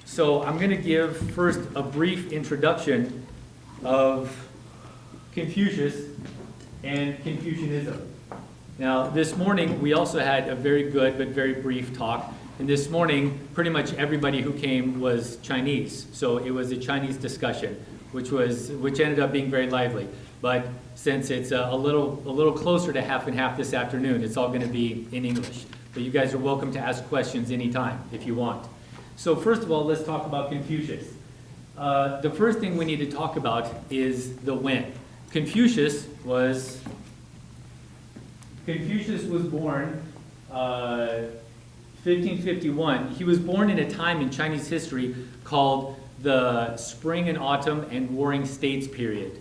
So I'm going to give first a brief introduction of Confucius and Confucianism. Now, this morning we also had a very good but very brief talk. And this morning, pretty much everybody who came was Chinese. So it was a Chinese discussion, which ended up being very lively. But since it's a little closer to half and half this afternoon, it's all going to be in English. But you guys are welcome to ask questions anytime if you want. So first of all, let's talk about Confucius. The first thing we need to talk about is the when. Confucius was born 1551. He was born in a time in Chinese history called the Spring and Autumn and Warring States period.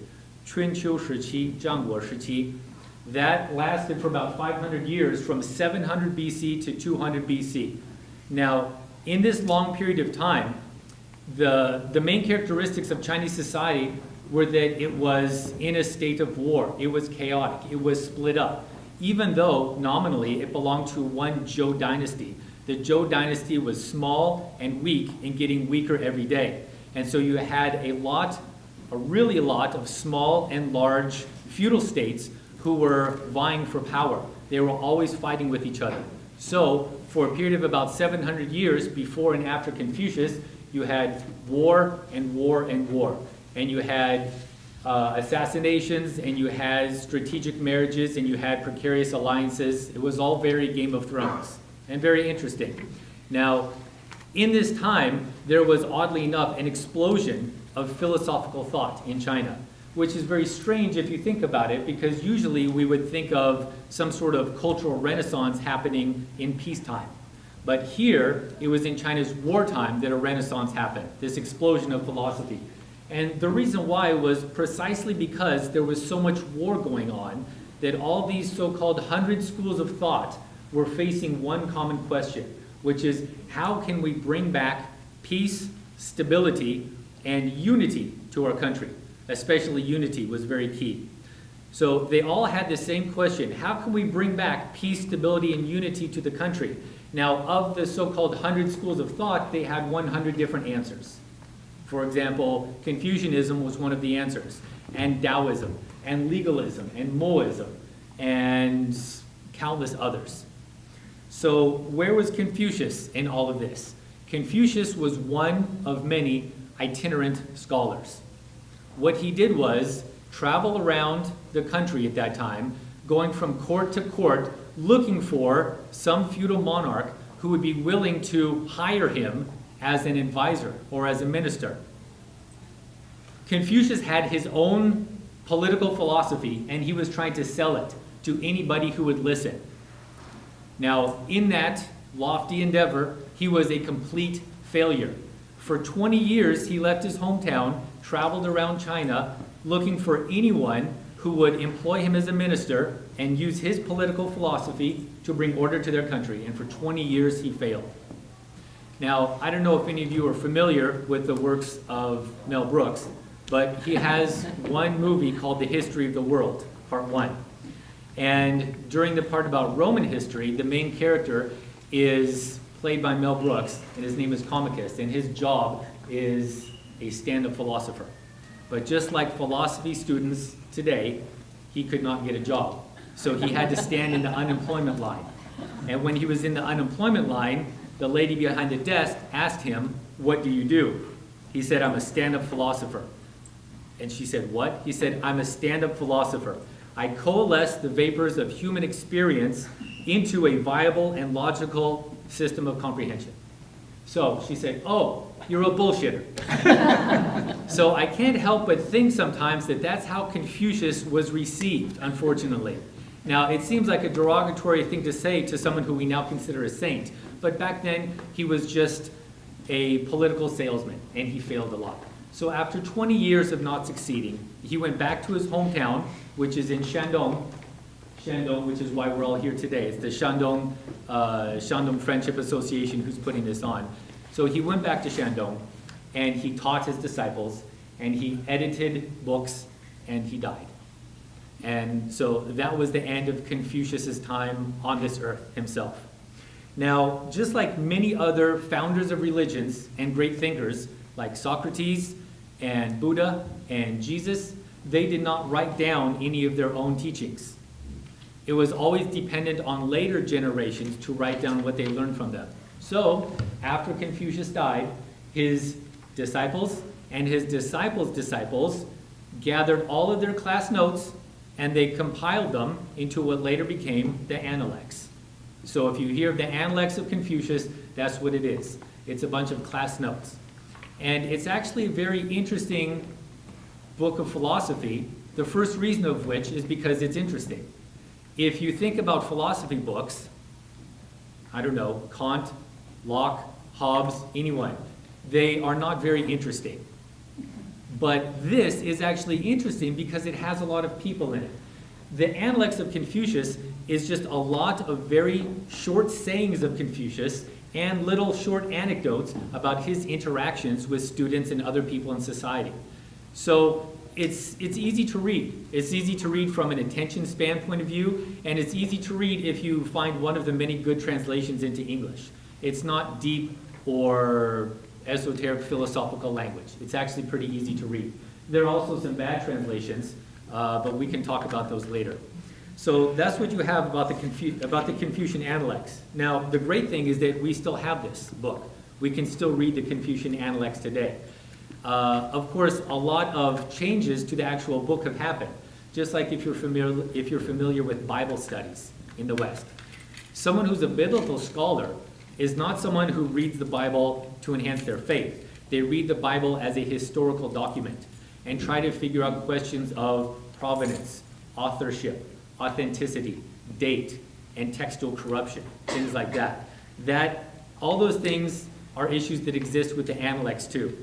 春秋时期, 战国时期. That lasted for about 500 years, from 700 BC to 200 BC. Now, in this long period of time, the main characteristics of Chinese society were that it was in a state of war. It was chaotic. It was split up. Even though nominally it belonged to one Zhou dynasty. The Zhou dynasty was small and weak and getting weaker every day. And so you had a lot of small and large feudal states who were vying for power. They were always fighting with each other. So for a period of about 700 years before and after Confucius, you had war and war and war. And you had assassinations, and you had strategic marriages, and you had precarious alliances. It was all very Game of Thrones and very interesting. Now, in this time, there was, oddly enough, an explosion of philosophical thought in China, which is very strange if you think about it, because usually we would think of some sort of cultural renaissance happening in peacetime. But here, it was in China's wartime that a renaissance happened, this explosion of philosophy. And the reason why was precisely because there was so much war going on that all these so-called 100 schools of thought were facing one common question, which is how can we bring back peace, stability, and unity to our country? Especially unity was very key. So they all had the same question: how can we bring back peace, stability, and unity to the country? Now, of the so-called 100 schools of thought, they had 100 different answers. For example, Confucianism was one of the answers, and Taoism, and legalism, and Moism, and countless others. So where was Confucius in all of this? Confucius was one of many itinerant scholars. What he did was travel around the country at that time, going from court to court, looking for some feudal monarch who would be willing to hire him as an advisor or as a minister. Confucius had his own political philosophy, and he was trying to sell it to anybody who would listen. Now, in that lofty endeavor, he was a complete failure. For 20 years, he left his hometown, traveled around China, looking for anyone who would employ him as a minister and use his political philosophy to bring order to their country. And for 20 years, he failed. Now, I don't know if any of you are familiar with the works of Mel Brooks, but he has one movie called The History of the World, Part 1. And during the part about Roman history, the main character is played by Mel Brooks, and his name is Comicus, and his job is a stand-up philosopher. But just like philosophy students today, he could not get a job. So he had to stand in the unemployment line. And when he was in the unemployment line, the lady behind the desk asked him, "What do you do?" He said, "I'm a stand-up philosopher." And she said, "What?" He said, "I'm a stand-up philosopher. I coalesce the vapors of human experience into a viable and logical system of comprehension." So she said, "Oh, you're a bullshitter." So I can't help but think sometimes that that's how Confucius was received, unfortunately. Now, it seems like a derogatory thing to say to someone who we now consider a saint, but back then he was just a political salesman, and he failed a lot. So after 20 years of not succeeding, he went back to his hometown, which is in Shandong, which is why we're all here today. It's the Shandong Friendship Association who's putting this on. So he went back to Shandong, and he taught his disciples, and he edited books, and he died. And so that was the end of Confucius's time on this earth himself. Now, just like many other founders of religions and great thinkers, like Socrates and Buddha and Jesus, they did not write down any of their own teachings. It was always dependent on later generations to write down what they learned from them. So, after Confucius died, his disciples and his disciples' disciples gathered all of their class notes and they compiled them into what later became the Analects. So if you hear the Analects of Confucius, that's what it is. It's a bunch of class notes. And it's actually a very interesting book of philosophy, the first reason of which is because it's interesting. If you think about philosophy books, I don't know, Kant, Locke, Hobbes, anyone, they are not very interesting. But this is actually interesting because it has a lot of people in it. The Analects of Confucius is just a lot of very short sayings of Confucius and little short anecdotes about his interactions with students and other people in society. So it's easy to read. It's easy to read from an attention span point of view, and it's easy to read if you find one of the many good translations into English. It's not deep or esoteric philosophical language. It's actually pretty easy to read. There are also some bad translations, but we can talk about those later. So that's what you have about the Confucian Analects. Now, the great thing is that we still have this book. We can still read the Confucian Analects today. Of course, a lot of changes to the actual book have happened, just like if you're familiar with Bible studies in the West. Someone who's a biblical scholar is not someone who reads the Bible to enhance their faith. They read the Bible as a historical document and try to figure out questions of provenance, authorship, authenticity, date, and textual corruption, things like that. All those things are issues that exist with the Analects too.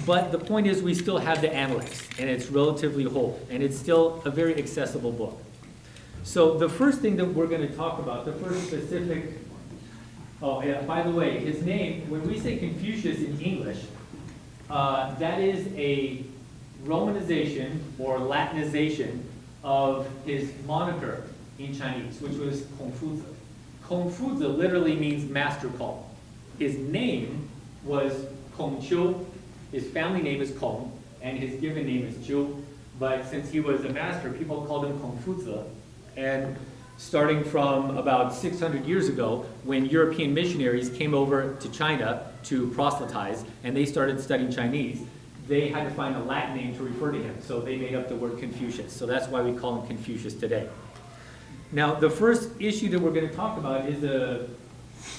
But the point is we still have the Analects, and it's relatively whole, and it's still a very accessible book. So the first thing that we're going to talk about, the first specific, oh yeah, by the way, his name, when we say Confucius in English, that is a Romanization or Latinization of his moniker in Chinese, which was Kongfuzi. Kongfuzi literally means master call. His name was Kongqiu. His family name is Kong, and his given name is Jiu. But since he was a master, people called him Kongfuzi. And starting from about 600 years ago, when European missionaries came over to China to proselytize, and they started studying Chinese, they had to find a Latin name to refer to him, so they made up the word Confucius. So that's why we call him Confucius today. Now, the first issue that we're going to talk about is an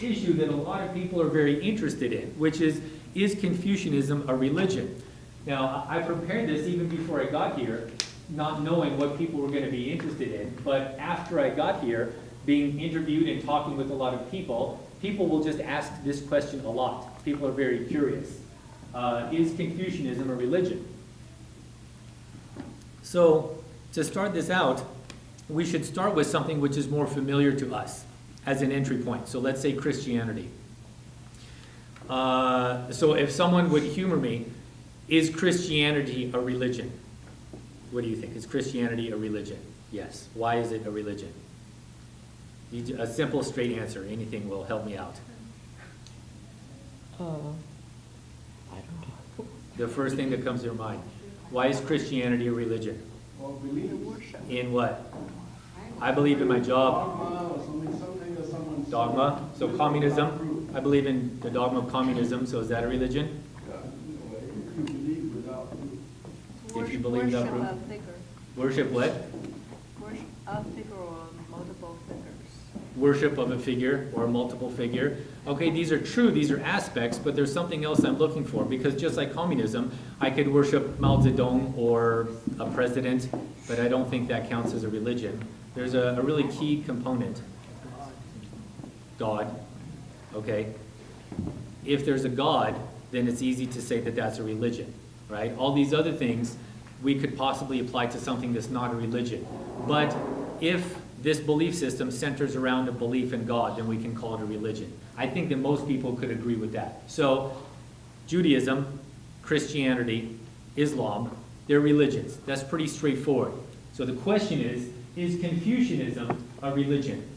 issue that a lot of people are very interested in, which is Confucianism a religion? Now, I prepared this even before I got here, not knowing what people were going to be interested in, but after I got here, being interviewed and talking with a lot of people will just ask this question a lot. People are very curious. Is Confucianism a religion? So, to start this out, we should start with something which is more familiar to us as an entry point. So let's say Christianity. So if someone would humor me, is Christianity a religion? What do you think? Is Christianity a religion? Yes. Why is it a religion? A simple, straight answer. Anything will help me out. I don't know. The first thing that comes to your mind. Why is Christianity a religion? Well, believe in worship. In what? I believe in my job. Dogma or something that someone said. Dogma. So communism. I believe in the dogma of communism. So is that a religion? Yeah, if you believe without proof. If you believe without Worship proof. a figure. Worship what? Worship a figure or multiple figures. Worship of a figure or a multiple figure. Okay, these are true, these are aspects, but there's something else I'm looking for, because just like communism, I could worship Mao Zedong or a president, but I don't think that counts as a religion. There's a really key component. God. Okay? If there's a God, then it's easy to say that that's a religion, right? All these other things we could possibly apply to something that's not a religion. But if this belief system centers around a belief in God, then we can call it a religion. I think that most people could agree with that. So Judaism, Christianity, Islam, they're religions. That's pretty straightforward. So the question is Confucianism a religion?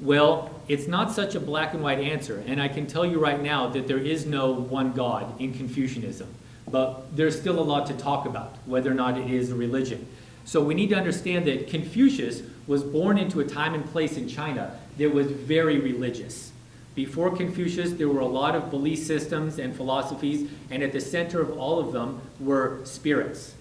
Well, it's not such a black and white answer, and I can tell you right now that there is no one God in Confucianism, but there's still a lot to talk about, whether or not it is a religion. So we need to understand that Confucius was born into a time and place in China that was very religious. Before Confucius, there were a lot of belief systems and philosophies, and at the center of all of them were spirits.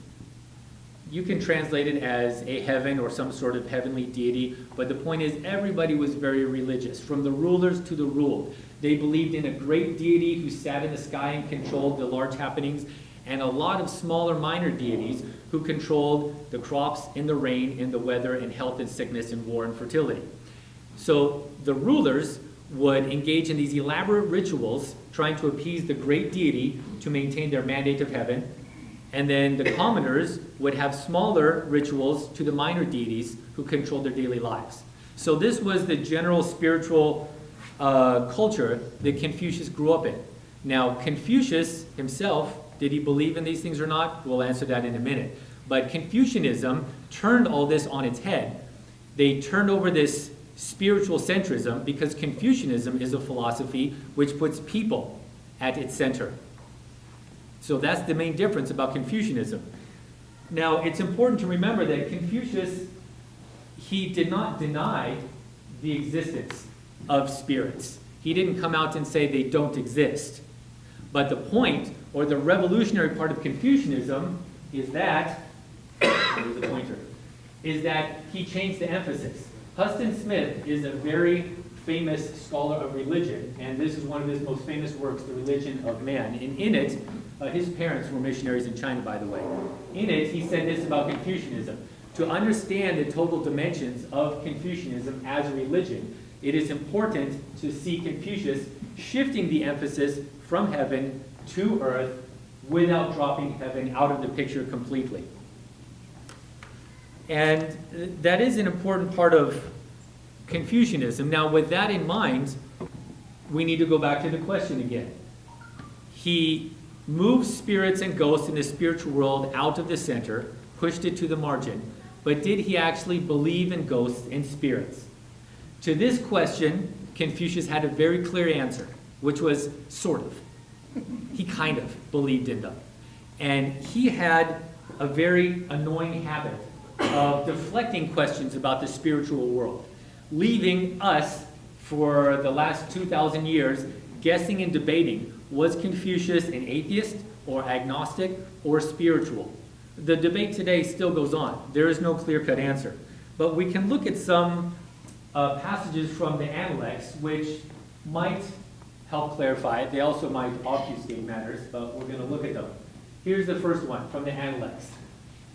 You can translate it as a heaven or some sort of heavenly deity, but the point is everybody was very religious, from the rulers to the ruled. They believed in a great deity who sat in the sky and controlled the large happenings, and a lot of smaller minor deities who controlled the crops and the rain and the weather and health and sickness and war and fertility. So the rulers would engage in these elaborate rituals trying to appease the great deity to maintain their mandate of heaven. And then the commoners would have smaller rituals to the minor deities who controlled their daily lives. So this was the general spiritual culture that Confucius grew up in. Now, Confucius himself, did he believe in these things or not? We'll answer that in a minute. But Confucianism turned all this on its head. They turned over this spiritual centrism because Confucianism is a philosophy which puts people at its center. So that's the main difference about Confucianism. Now, it's important to remember that Confucius, he did not deny the existence of spirits. He didn't come out and say they don't exist. But the point, or the revolutionary part of Confucianism, is that, there's a pointer, is that he changed the emphasis. Huston Smith is a very famous scholar of religion, and this is one of his most famous works, The Religion of Man. And in it, his parents were missionaries in China, by the way. In it, he said this about Confucianism. To understand the total dimensions of Confucianism as a religion, it is important to see Confucius shifting the emphasis from heaven to earth without dropping heaven out of the picture completely. And that is an important part of Confucianism. Now, with that in mind, we need to go back to the question again. He moved spirits and ghosts in the spiritual world out of the center, pushed it to the margin. But did he actually believe in ghosts and spirits? To this question, Confucius had a very clear answer, which was sort of. He kind of believed in them. And he had a very annoying habit of deflecting questions about the spiritual world, leaving us for the last 2,000 years guessing and debating, was Confucius an atheist or agnostic or spiritual? The debate today still goes on. There is no clear-cut answer. But we can look at some passages from the Analects which might help clarify it. They also might obfuscate matters, but we're going to look at them. Here's the first one from the Analects.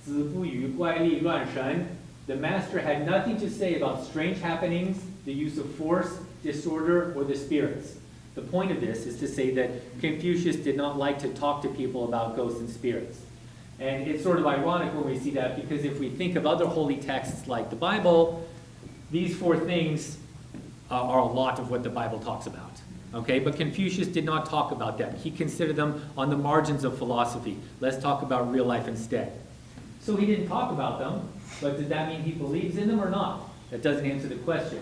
子不语怪力乱神. The master had nothing to say about strange happenings, the use of force, disorder, or the spirits. The point of this is to say that Confucius did not like to talk to people about ghosts and spirits. And it's sort of ironic when we see that, because if we think of other holy texts like the Bible, these four things are a lot of what the Bible talks about. Okay, but Confucius did not talk about that. He considered them on the margins of philosophy. Let's talk about real life instead. So he didn't talk about them, but does that mean he believes in them or not? That doesn't answer the question.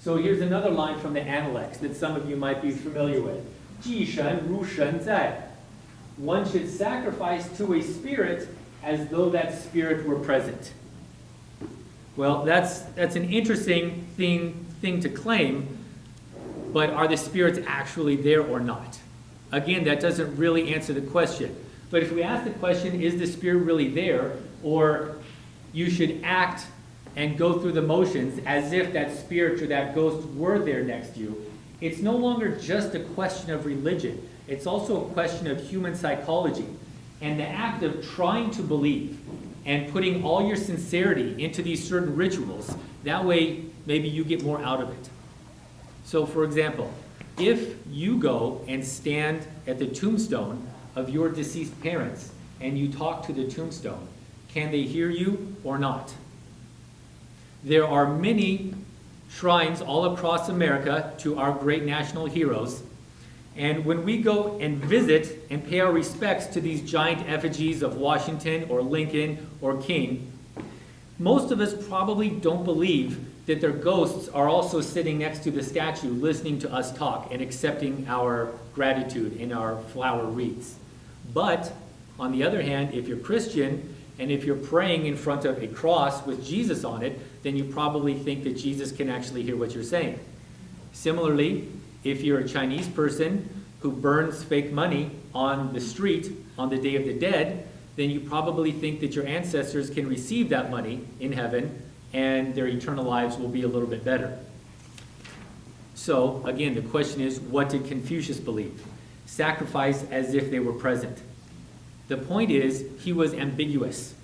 So here's another line from the Analects that some of you might be familiar with. 祭神如神在. One should sacrifice to a spirit as though that spirit were present. Well, that's an interesting thing to claim, but are the spirits actually there or not? Again, that doesn't really answer the question. But if we ask the question, is the spirit really there, or you should act and go through the motions as if that spirit or that ghost were there next to you, it's no longer just a question of religion. It's also a question of human psychology. And the act of trying to believe and putting all your sincerity into these certain rituals, that way maybe you get more out of it. So for example, if you go and stand at the tombstone of your deceased parents and you talk to the tombstone, can they hear you or not? There are many shrines all across America to our great national heroes. And when we go and visit and pay our respects to these giant effigies of Washington or Lincoln or King, most of us probably don't believe that their ghosts are also sitting next to the statue listening to us talk and accepting our gratitude and our flower wreaths. But on the other hand, if you're Christian and if you're praying in front of a cross with Jesus on it, then you probably think that Jesus can actually hear what you're saying. Similarly, if you're a Chinese person who burns fake money on the street on the Day of the Dead, then you probably think that your ancestors can receive that money in heaven and their eternal lives will be a little bit better. So, again, the question is, what did Confucius believe? Sacrifice as if they were present. The point is, he was ambiguous,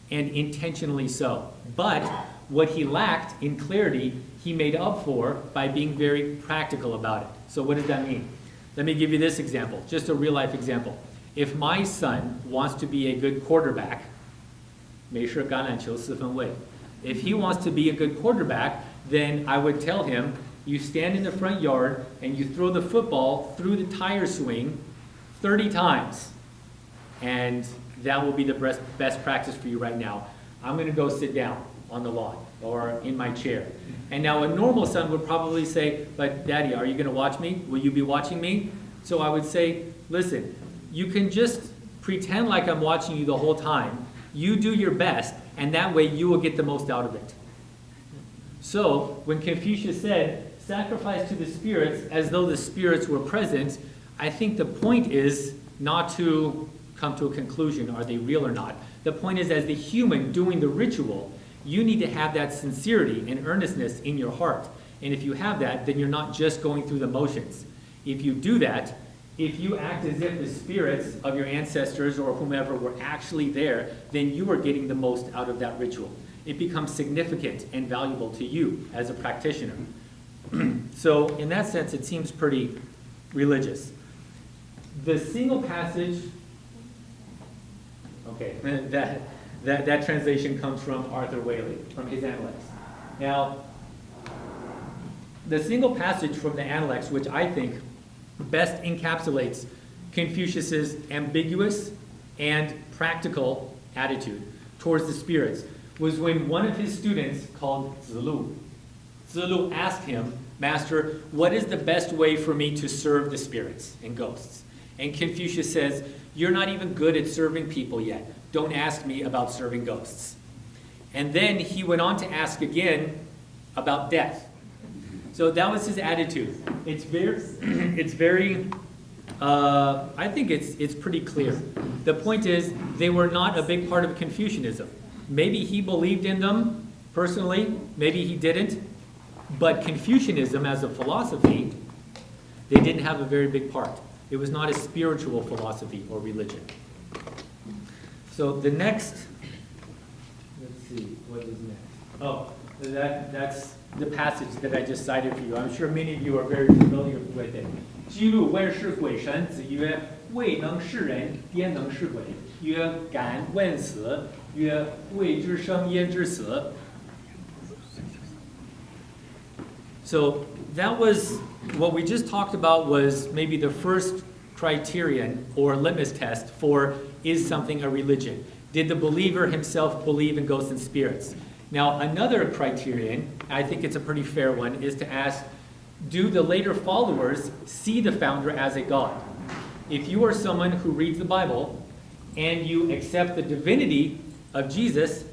and intentionally so. But what he lacked in clarity, he made up for by being very practical about it. So what does that mean? Let me give you this example, just a real-life example. If my son wants to be a good quarterback, 没事橄榄球四分卫. If he wants to be a good quarterback, then I would tell him, you stand in the front yard and you throw the football through the tire swing 30 times. And that will be the best practice for you right now. I'm going to go sit down on the lawn or in my chair. And now a normal son would probably say, but Daddy, are you going to watch me? Will you be watching me? So I would say, listen, you can just pretend like I'm watching you the whole time. You do your best, and that way you will get the most out of it. So when Confucius said, sacrifice to the spirits as though the spirits were present, I think the point is not to come to a conclusion, are they real or not? The point is, as the human doing the ritual, you need to have that sincerity and earnestness in your heart. And if you have that, then you're not just going through the motions. If you do that, if you act as if the spirits of your ancestors or whomever were actually there, then you are getting the most out of that ritual. It becomes significant and valuable to you as a practitioner. So in that sense, it seems pretty religious. The single passage, okay, that translation comes from Arthur Whaley, from his Analects. Now, the single passage from the Analects, which I think best encapsulates Confucius's ambiguous and practical attitude towards the spirits, was when one of his students, called Zilu asked him, Master, what is the best way for me to serve the spirits and ghosts? And Confucius says, you're not even good at serving people yet. Don't ask me about serving ghosts. And then he went on to ask again about death. So that was his attitude. It's very, I think it's pretty clear. The point is, they were not a big part of Confucianism. Maybe he believed in them personally, maybe he didn't, but Confucianism as a philosophy, they didn't have a very big part. It was not a spiritual philosophy or religion. So the next, let's see, what is next? Oh, that's the passage that I just cited for you. I'm sure many of you are very familiar with it. 居禄问世鬼神，子曰：未能是人，焉能是鬼？曰：敢问死。曰：未知生，焉知死？ So that was, what we just talked about was maybe the first criterion or litmus test for, is something a religion? Did the believer himself believe in ghosts and spirits? Now, another criterion, I think it's a pretty fair one, is to ask, do the later followers see the founder as a god? If you are someone who reads the Bible and you accept the divinity of Jesus,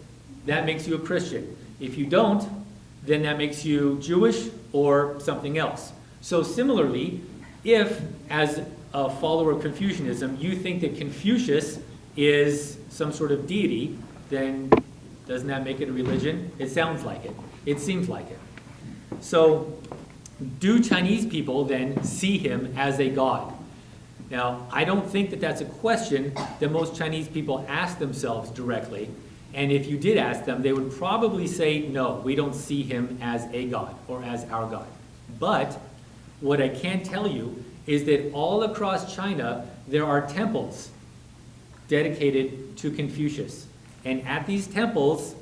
that makes you a Christian. If you don't, then that makes you Jewish or something else. So similarly, if as a follower of Confucianism, you think that Confucius is some sort of deity, then doesn't that make it a religion? It sounds like it. It seems like it. So do Chinese people then see him as a god? Now, I don't think that that's a question that most Chinese people ask themselves directly. And if you did ask them, they would probably say, no, we don't see him as a god or as our god. But what I can tell you is that all across China, there are temples dedicated to Confucius. And at these temples,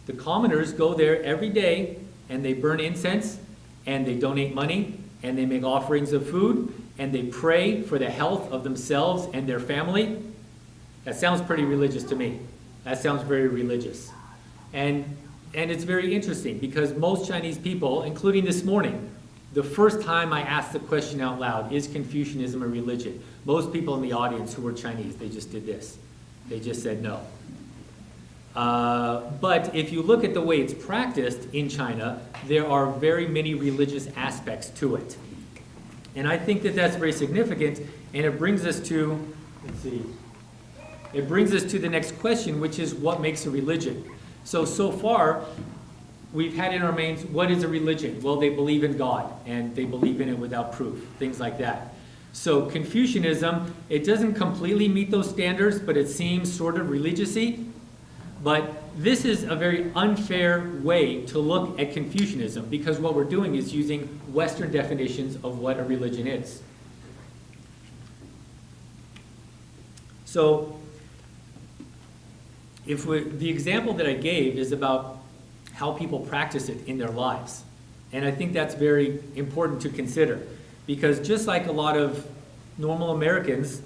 the commoners go there every day and they burn incense and they donate money and they make offerings of food and they pray for the health of themselves and their family. That sounds pretty religious to me. That sounds very religious. And And it's very interesting because most Chinese people, including this morning, the first time I asked the question out loud, is Confucianism a religion? Most people in the audience who were Chinese, they just did this. They just said no. But if you look at the way it's practiced in China, there are very many religious aspects to it. And I think that that's very significant, and it brings us to, let's see, it brings us to the next question, which is what makes a religion? So far, we've had in our minds, what is a religion? Well, they believe in God, and they believe in it without proof, things like that. So Confucianism, it doesn't completely meet those standards, but it seems sort of religious-y. But this is a very unfair way to look at Confucianism, because what we're doing is using Western definitions of what a religion is. So the example that I gave is about how people practice it in their lives. And I think that's very important to consider, because just like a lot of normal Americans,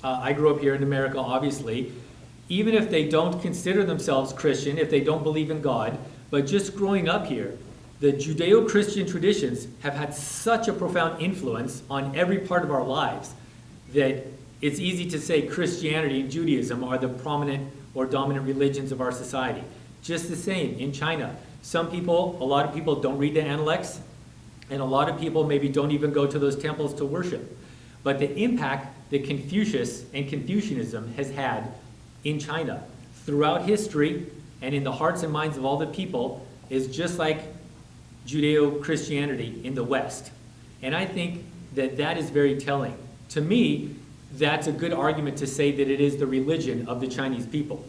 I grew up here in America, obviously, even if they don't consider themselves Christian, if they don't believe in God, but just growing up here, the Judeo-Christian traditions have had such a profound influence on every part of our lives that it's easy to say Christianity and Judaism are the prominent or dominant religions of our society. Just the same in China. A lot of people don't read the Analects, and a lot of people maybe don't even go to those temples to worship. But the impact that Confucius and Confucianism has had in China throughout history and in the hearts and minds of all the people is just like Judeo-Christianity in the West. And I think that that is very telling. To me, that's a good argument to say that it is the religion of the Chinese people.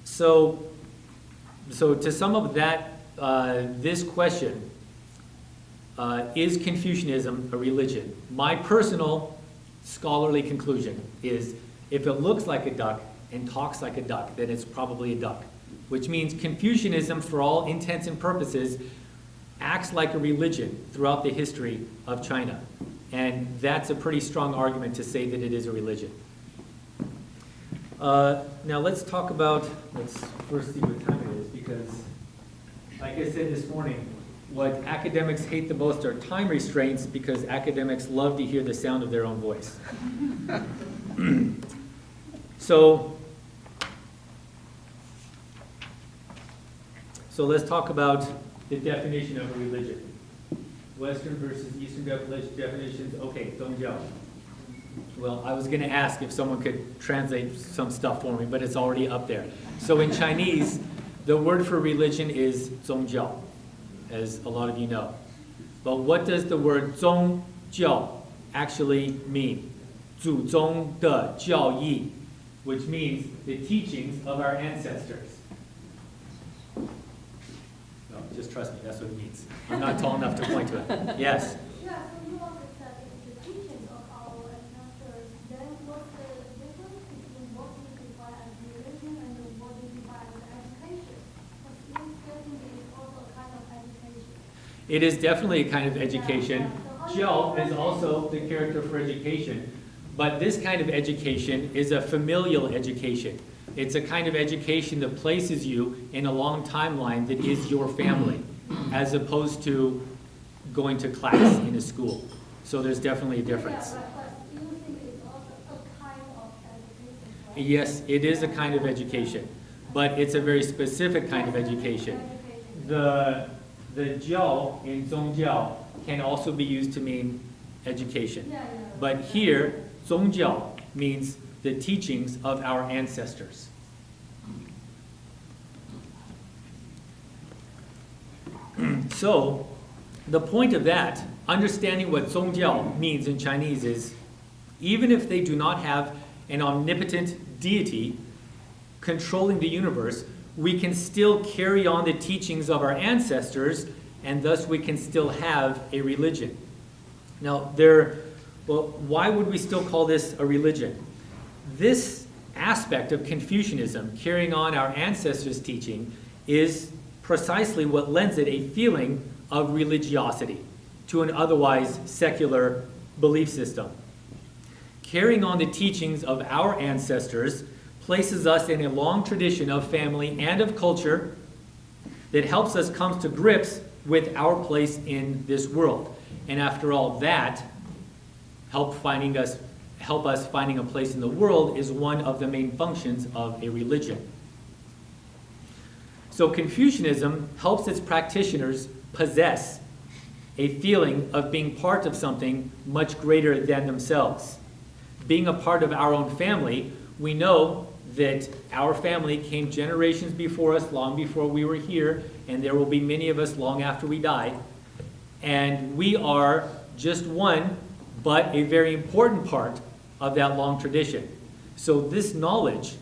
So to sum up that, this question, is Confucianism a religion? My personal scholarly conclusion is if it looks like a duck and talks like a duck, then it's probably a duck, which means Confucianism, for all intents and purposes, acts like a religion throughout the history of China. And that's a pretty strong argument to say that it is a religion. Now let's first see what time it is, because like I said this morning, what academics hate the most are time restraints, because academics love to hear the sound of their own voice. So let's talk about the definition of a religion. Western versus Eastern definitions. Okay, 宗教. Well, I was going to ask if someone could translate some stuff for me, but it's already up there. So in Chinese, the word for religion is 宗教, as a lot of you know. But what does the word 宗教 actually mean? 祖宗的教义, which means the teachings of our ancestors. No, just trust me, that's what it means. I'm not tall enough to point to it. Yes? Yeah, so you also said it's the teachings of our ancestors. Then what's the difference between what we define as religion and what we define as education? Because listening is also a kind of education. It is definitely a kind of education. Jiao is also the character for education. But this kind of education is a familial education. It's a kind of education that places you in a long timeline that is your family, as opposed to going to class in a school. So there's definitely a difference. Yeah, but you think it's also a kind of education, right? Yes, it is a kind of education, but it's a very specific kind of education. The jiao in 宗教 can also be used to mean education. But here, 宗教 means the teachings of our ancestors. So, the point of that, understanding what 宗教 means in Chinese is, even if they do not have an omnipotent deity controlling the universe, we can still carry on the teachings of our ancestors, and thus we can still have a religion. Now, why would we still call this a religion? This aspect of Confucianism, carrying on our ancestors' teaching, is precisely what lends it a feeling of religiosity to an otherwise secular belief system. Carrying on the teachings of our ancestors places us in a long tradition of family and of culture that helps us come to grips with our place in this world. And after all, that help us finding a place in the world is one of the main functions of a religion. So Confucianism helps its practitioners possess a feeling of being part of something much greater than themselves. Being a part of our own family, we know that our family came generations before us, long before we were here, and there will be many of us long after we die. And we are just one, but a very important part of that long tradition. So this knowledge,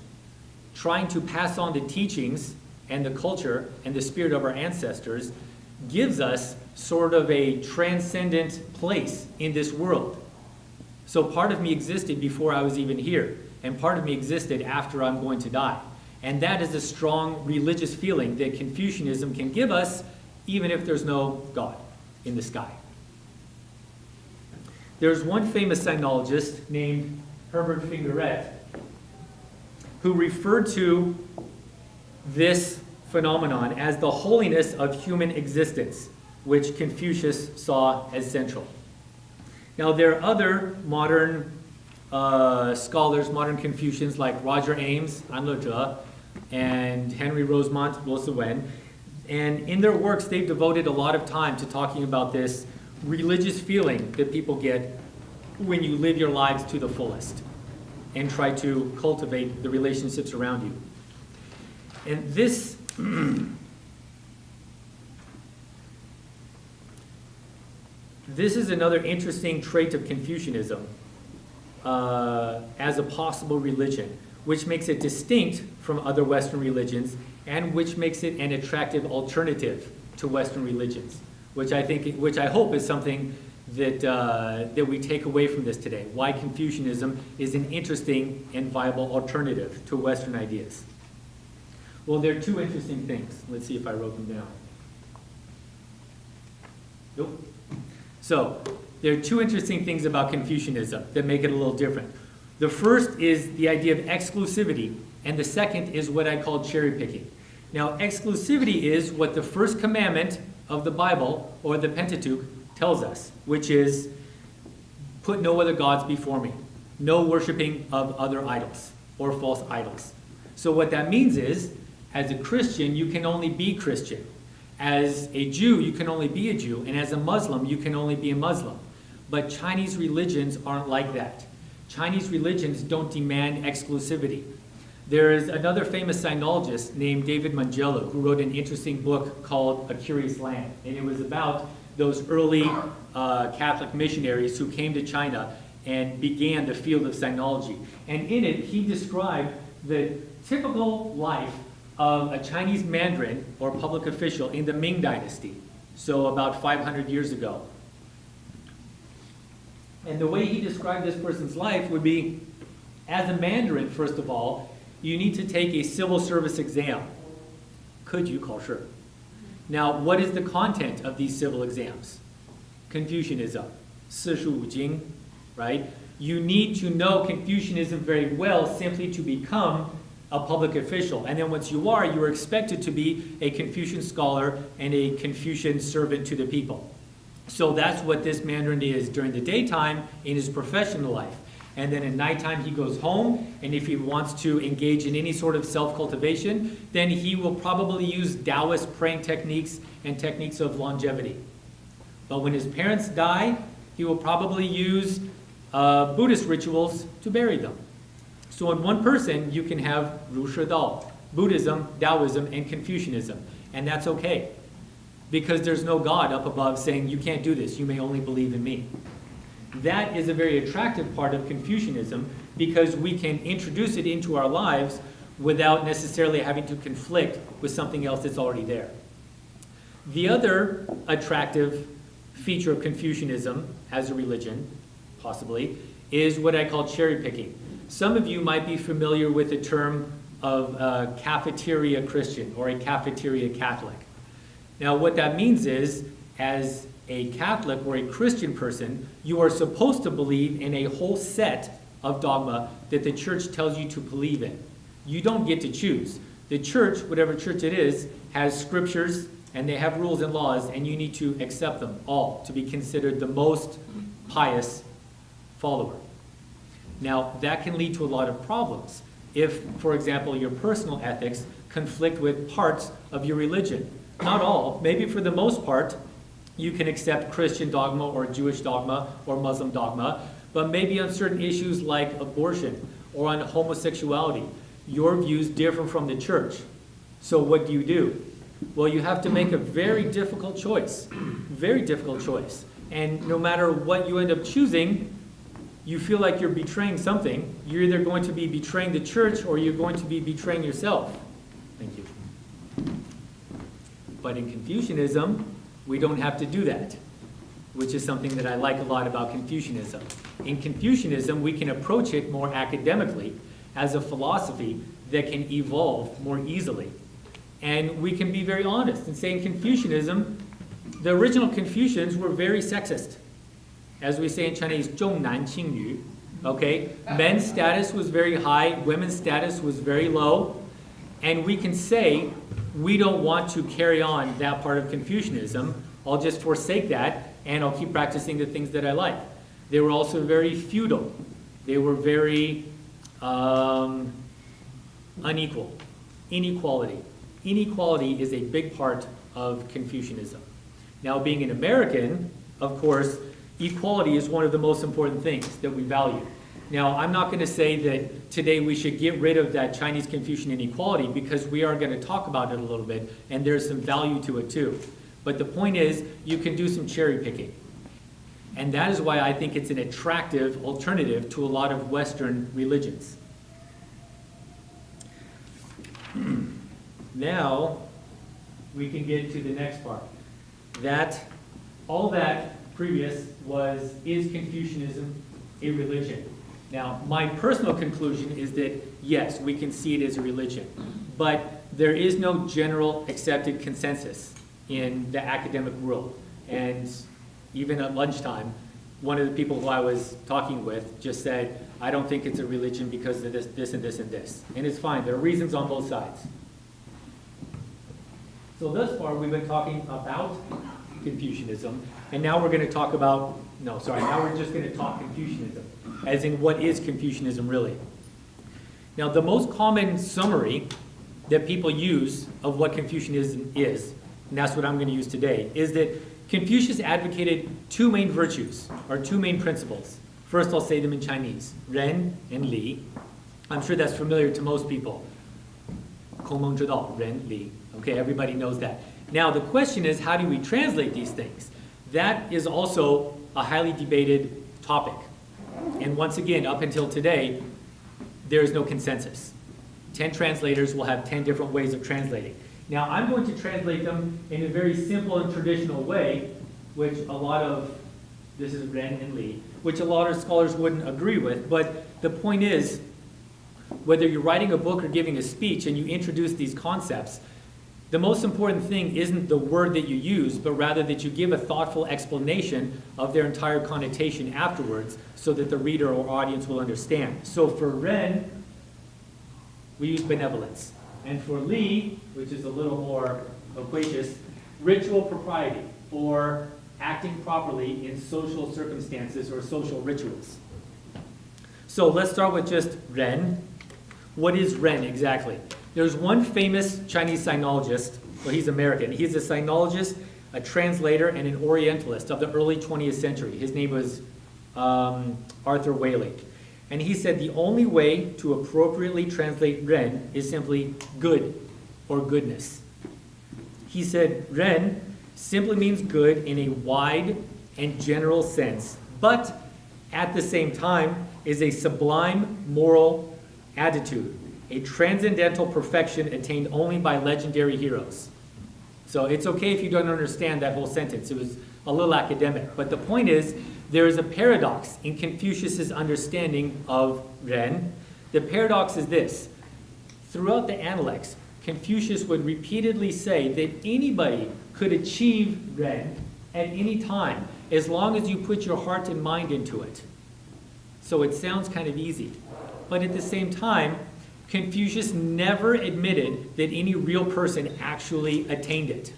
trying to pass on the teachings and the culture and the spirit of our ancestors, gives us sort of a transcendent place in this world. So part of me existed before I was even here, and part of me existed after I'm going to die. And that is a strong religious feeling that Confucianism can give us, even if there's no God in the sky. There's one famous sinologist named Herbert Fingeret who referred to this phenomenon as the holiness of human existence, which Confucius saw as central. Now, there are other modern scholars, modern Confucians, like Roger Ames, An Le Zhe, and Henry Rosemont, Lo Se Wen. And in their works, they've devoted a lot of time to talking about this religious feeling that people get when you live your lives to the fullest and try to cultivate the relationships around you. And this this is another interesting trait of Confucianism as a possible religion, which makes it distinct from other Western religions and which makes it an attractive alternative to Western religions, which I hope is something that we take away from this today. Why Confucianism is an interesting and viable alternative to Western ideas. Well, there are two interesting things. Let's see if I wrote them down. Nope. So, there are two interesting things about Confucianism that make it a little different. The first is the idea of exclusivity, and the second is what I call cherry picking. Now, exclusivity is what the first commandment of the Bible, or the Pentateuch, tells us, which is, put no other gods before me. No worshiping of other idols or false idols. So what that means is, as a Christian, you can only be Christian. As a Jew, you can only be a Jew. And as a Muslim, you can only be a Muslim. But Chinese religions aren't like that. Chinese religions don't demand exclusivity. There is another famous sinologist named David Mangello who wrote an interesting book called A Curious Land. And it was about those early Catholic missionaries who came to China and began the field of sinology. And in it, he described the typical life of a Chinese mandarin or public official in the Ming Dynasty, so about 500 years ago. And the way he described this person's life would be, as a mandarin, first of all, you need to take a civil service exam. 科举考试. Now, what is the content of these civil exams? Confucianism, 四书五经, right? You need to know Confucianism very well simply to become a public official. And then once you are expected to be a Confucian scholar and a Confucian servant to the people. So that's what this mandarin is during the daytime in his professional life. And then at nighttime he goes home, and if he wants to engage in any sort of self-cultivation, then he will probably use Taoist praying techniques and techniques of longevity. But when his parents die, he will probably use Buddhist rituals to bury them. So in one person, you can have Ru Shi Dao, Buddhism, Taoism, and Confucianism. And that's okay. Because there's no God up above saying, you can't do this, you may only believe in me. That is a very attractive part of Confucianism because we can introduce it into our lives without necessarily having to conflict with something else that's already there. The other attractive feature of Confucianism as a religion, possibly, is what I call cherry picking. Some of you might be familiar with the term of a cafeteria Christian or a cafeteria Catholic. Now what that means is, as a Catholic or a Christian person, you are supposed to believe in a whole set of dogma that the church tells you to believe in. You don't get to choose. The church, whatever church it is, has scriptures and they have rules and laws, and you need to accept them all to be considered the most pious follower. Now, that can lead to a lot of problems if, for example, your personal ethics conflict with parts of your religion. Not all. Maybe for the most part, you can accept Christian dogma or Jewish dogma or Muslim dogma, but maybe on certain issues like abortion or on homosexuality, your views differ from the church. So what do? Well, you have to make a very difficult choice. Very difficult choice. And no matter what you end up choosing, you feel like you're betraying something. You're either going to be betraying the church or you're going to be betraying yourself. Thank you. But in Confucianism, we don't have to do that, which is something that I like a lot about Confucianism. In Confucianism, we can approach it more academically as a philosophy that can evolve more easily. And we can be very honest and say in Confucianism, the original Confucians were very sexist. As we say in Chinese, 重男轻女. Okay? Men's status was very high, women's status was very low. And we can say, we don't want to carry on that part of Confucianism. I'll just forsake that, and I'll keep practicing the things that I like. They were also very feudal. They were very unequal. Inequality. Inequality is a big part of Confucianism. Now, being an American, of course, equality is one of the most important things that we value. Now, I'm not going to say that today we should get rid of that Chinese Confucian inequality, because we are going to talk about it a little bit, and there's some value to it too. But the point is, you can do some cherry picking. And that is why I think it's an attractive alternative to a lot of Western religions. Now, we can get to the next part. All that previous is Confucianism a religion? Now, my personal conclusion is that yes, we can see it as a religion, but there is no general accepted consensus in the academic world. And even at lunchtime, one of the people who I was talking with just said, I don't think it's a religion because of this and this and this. And it's fine, there are reasons on both sides. So thus far, we've been talking about Confucianism, and now we're going to talk about, now we're just going to talk Confucianism, as in what is Confucianism really. Now, the most common summary that people use of what Confucianism is, and that's what I'm going to use today, is that Confucius advocated two main virtues, or two main principles. First, I'll say them in Chinese, Ren and Li. I'm sure that's familiar to most people. 孔孟之道, Ren, Li. Okay, everybody knows that. Now, the question is, how do we translate these things? That is also a highly debated topic. And once again, up until today, there is no consensus. 10 translators will have 10 different ways of translating. Now, I'm going to translate them in a very simple and traditional way, which this is Ren and Li, which a lot of scholars wouldn't agree with, but the point is, whether you're writing a book or giving a speech and you introduce these concepts, the most important thing isn't the word that you use, but rather that you give a thoughtful explanation of their entire connotation afterwards so that the reader or audience will understand. So for Ren, we use benevolence. And for Li, which is a little more loquacious, ritual propriety, or acting properly in social circumstances or social rituals. So let's start with just Ren. What is Ren exactly? There's one famous Chinese sinologist, well, he's American. He's a sinologist, a translator, and an Orientalist of the early 20th century. His name was Arthur Waley. And he said the only way to appropriately translate Ren is simply good or goodness. He said Ren simply means good in a wide and general sense, but at the same time is a sublime moral attitude, a transcendental perfection attained only by legendary heroes. So it's okay if you don't understand that whole sentence. It was a little academic. But the point is, there is a paradox in Confucius's understanding of Ren. The paradox is this. Throughout the Analects, Confucius would repeatedly say that anybody could achieve Ren at any time, as long as you put your heart and mind into it. So it sounds kind of easy. But at the same time, Confucius never admitted that any real person actually attained it.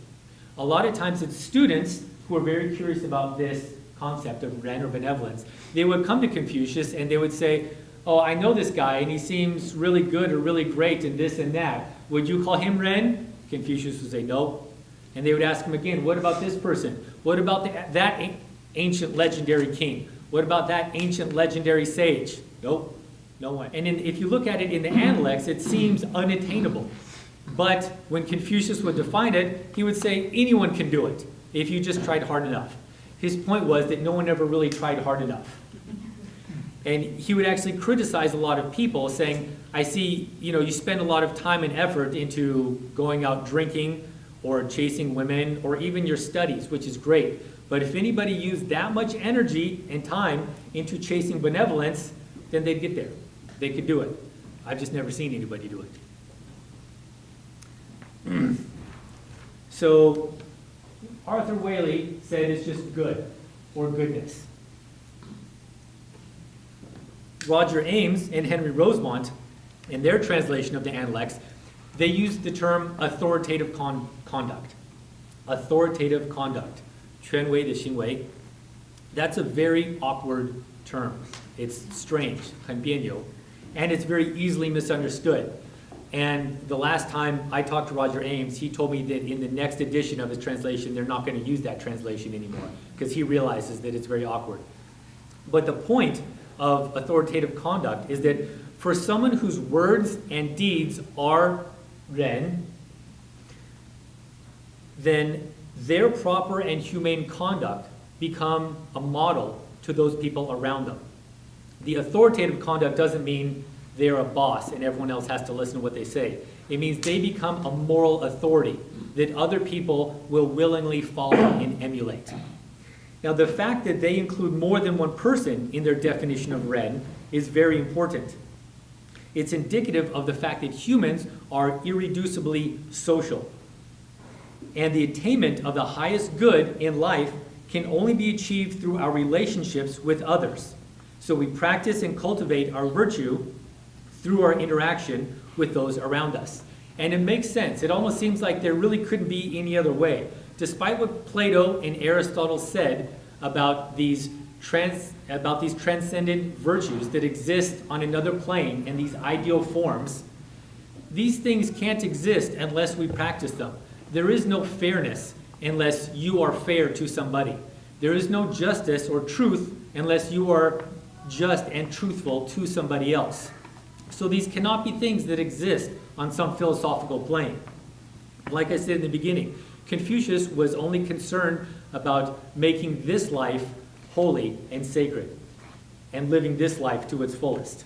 A lot of times it's students who are very curious about this concept of Ren or benevolence. They would come to Confucius and they would say, oh, I know this guy and he seems really good or really great and this and that. Would you call him Ren? Confucius would say, no. And they would ask him again, what about this person? What about that ancient legendary king? What about that ancient legendary sage? Nope. No one. And if you look at it in the Analects, it seems unattainable. But when Confucius would define it, he would say anyone can do it if you just tried hard enough. His point was that no one ever really tried hard enough. And he would actually criticize a lot of people, saying, I see, you spend a lot of time and effort into going out drinking or chasing women or even your studies, which is great. But if anybody used that much energy and time into chasing benevolence, then they'd get there. They could do it. I've just never seen anybody do it. So Arthur Waley said it's just good or goodness. Roger Ames and Henry Rosemont, in their translation of the Analects, they used the term authoritative conduct. Authoritative conduct. 权威的行为. That's a very awkward term. It's strange, 很别扭, and it's very easily misunderstood. And the last time I talked to Roger Ames, he told me that in the next edition of his translation, they're not going to use that translation anymore because he realizes that it's very awkward. But the point of authoritative conduct is that for someone whose words and deeds are ren, then their proper and humane conduct become a model to those people around them. The authoritative conduct doesn't mean they're a boss and everyone else has to listen to what they say. It means they become a moral authority that other people will willingly follow and emulate. Now, the fact that they include more than one person in their definition of Ren is very important. It's indicative of the fact that humans are irreducibly social. And the attainment of the highest good in life can only be achieved through our relationships with others. So we practice and cultivate our virtue through our interaction with those around us. And it makes sense. It almost seems like there really couldn't be any other way. Despite what Plato and Aristotle said about these transcendent virtues that exist on another plane in these ideal forms, these things can't exist unless we practice them. There is no fairness unless you are fair to somebody. There is no justice or truth unless you are just and truthful to somebody else. So these cannot be things that exist on some philosophical plane. Like I said in the beginning, Confucius was only concerned about making this life holy and sacred and living this life to its fullest.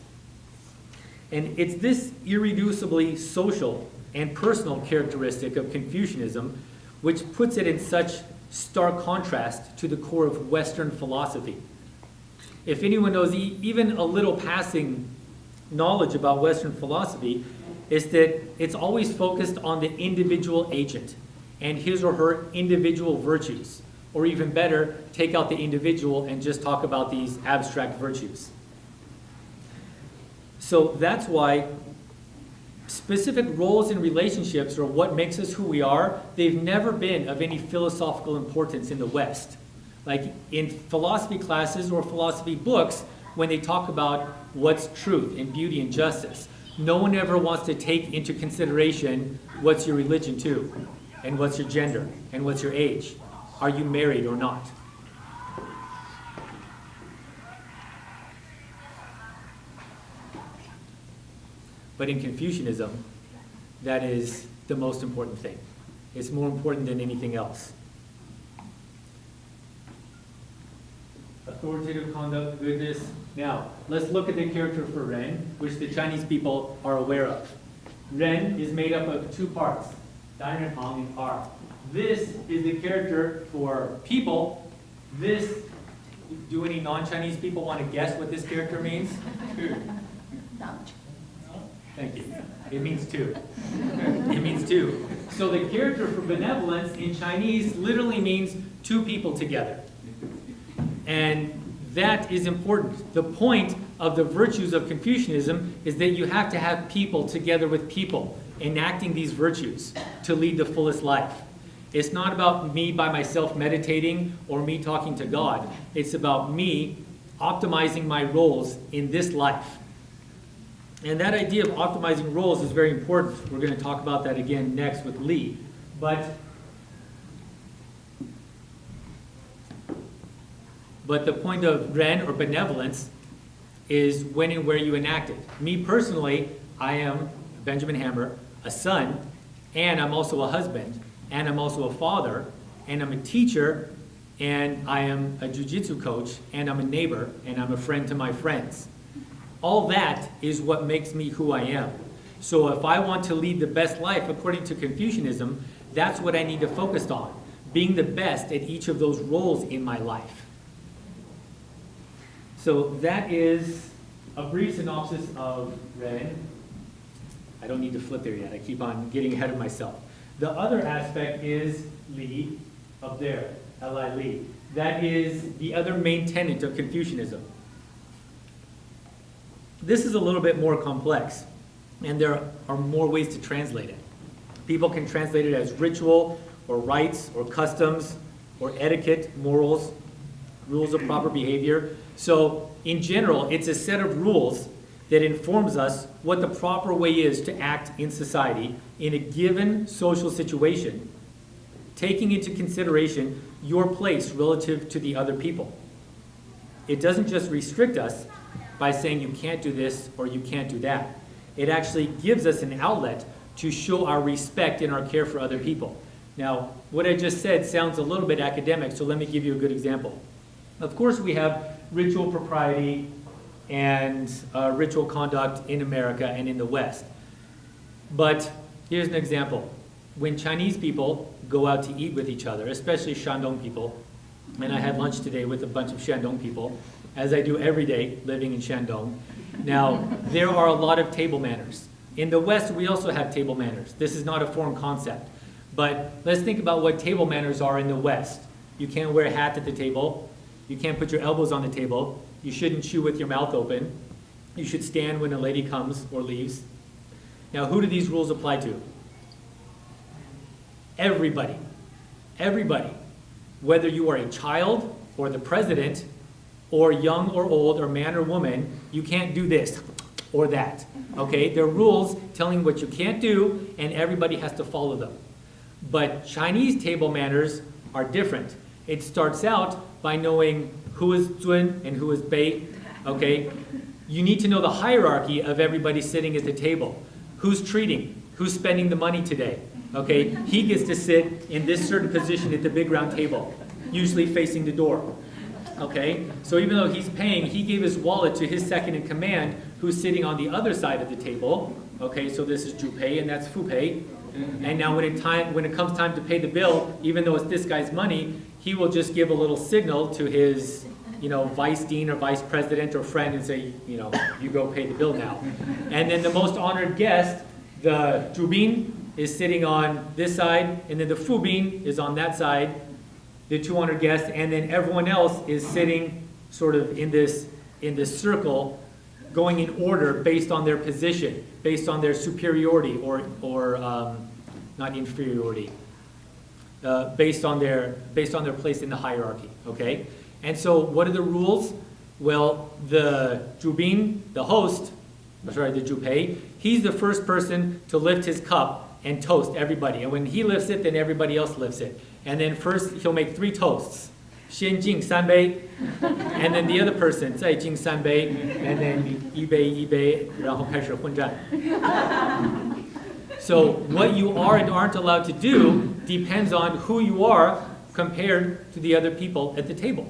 And it's this irreducibly social and personal characteristic of Confucianism which puts it in such stark contrast to the core of Western philosophy. If anyone knows even a little passing knowledge about Western philosophy, is that it's always focused on the individual agent and his or her individual virtues. Or even better, take out the individual and just talk about these abstract virtues. So that's why specific roles in relationships or what makes us who we are, they've never been of any philosophical importance in the West. Like in philosophy classes or philosophy books, when they talk about what's truth and beauty and justice, no one ever wants to take into consideration what's your religion too, and what's your gender, and what's your age. Are you married or not? But in Confucianism, that is the most important thing. It's more important than anything else. Authoritative conduct, goodness. Now, let's look at the character for Ren, which the Chinese people are aware of. Ren is made up of two parts, Dai Ren Hong and R. This is the character for people. This, do any non-Chinese people want to guess what this character means? Thank you. It means two. It means two. So the character for benevolence in Chinese literally means two people together. And That is important. The point of the virtues of Confucianism is that you have to have people together with people enacting these virtues to lead the fullest life. It's not about me by myself meditating or me talking to God. It's about me optimizing my roles in this life. And that idea of optimizing roles is very important. We're going to talk about that again next with Li. But the point of ren, or benevolence, is when and where you enact it. Me personally, I am Benjamin Hammer, a son, and I'm also a husband, and I'm also a father, and I'm a teacher, and I am a jiu-jitsu coach, and I'm a neighbor, and I'm a friend to my friends. All that is what makes me who I am. So if I want to lead the best life according to Confucianism, that's what I need to focus on, being the best at each of those roles in my life. So that is a brief synopsis of Ren. I don't need to flip there yet. I keep on getting ahead of myself. The other aspect is Li, up there, Li Li. That is the other main tenet of Confucianism. This is a little bit more complex, and there are more ways to translate it. People can translate it as ritual, or rites, or customs, or etiquette, morals, rules of proper behavior. So, in general, it's a set of rules that informs us what the proper way is to act in society in a given social situation, taking into consideration your place relative to the other people. It doesn't just restrict us by saying you can't do this or you can't do that. It actually gives us an outlet to show our respect and our care for other people. Now, what I just said sounds a little bit academic, so let me give you a good example. Of course, we have ritual propriety and ritual conduct in America and in the West. But here's an example. When Chinese people go out to eat with each other, especially Shandong people, and I had lunch today with a bunch of Shandong people, as I do every day living in Shandong. Now, there are a lot of table manners. In the West, we also have table manners. This is not a foreign concept. But let's think about what table manners are in the West. You can't wear a hat at the table. You can't put your elbows on the table. You shouldn't chew with your mouth open. You should stand when a lady comes or leaves. Now, who do these rules apply to? Everybody. Everybody. Whether you are a child or the president or young or old or man or woman, you can't do this or that. Okay? There are rules telling what you can't do, and everybody has to follow them. But Chinese table manners are different. It starts out by knowing who is Zun and who is Bei. Okay? You need to know the hierarchy of everybody sitting at the table. Who's treating? Who's spending the money today? Okay? He gets to sit in this certain position at the big round table, usually facing the door. Okay? So even though he's paying, he gave his wallet to his second in command, who's sitting on the other side of the table. Okay, so this is Zhu Pei and that's Fu Pei. And now when it comes time to pay the bill, even though it's this guy's money, he will just give a little signal to his, vice dean or vice president or friend and say, you go pay the bill now. And then the most honored guest, the Zhu Bin, is sitting on this side, and then the Fu Bin is on that side, the two honored guests, and then everyone else is sitting sort of in this circle, going in order based on their position, based on their superiority or not inferiority, based on their place in the hierarchy. Okay, and so what are the rules? Well, the Zhu Bin, the host, the Zhu Pei, he's the first person to lift his cup and toast everybody. And when he lifts it, then everybody else lifts it. And then first he'll make 3 toasts. 先敬3杯, and then the other person 再敬3杯, and then 一杯一杯, 然后开始混战. So what you are and aren't allowed to do depends on who you are compared to the other people at the table.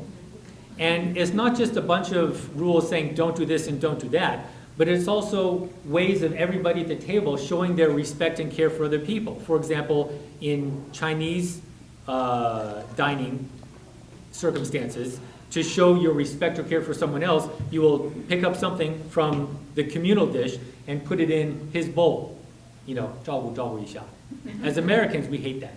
And it's not just a bunch of rules saying don't do this and don't do that, but it's also ways of everybody at the table showing their respect and care for other people. For example, in Chinese dining circumstances, to show your respect or care for someone else, you will pick up something from the communal dish and put it in his bowl. 照顾一下. As Americans, we hate that.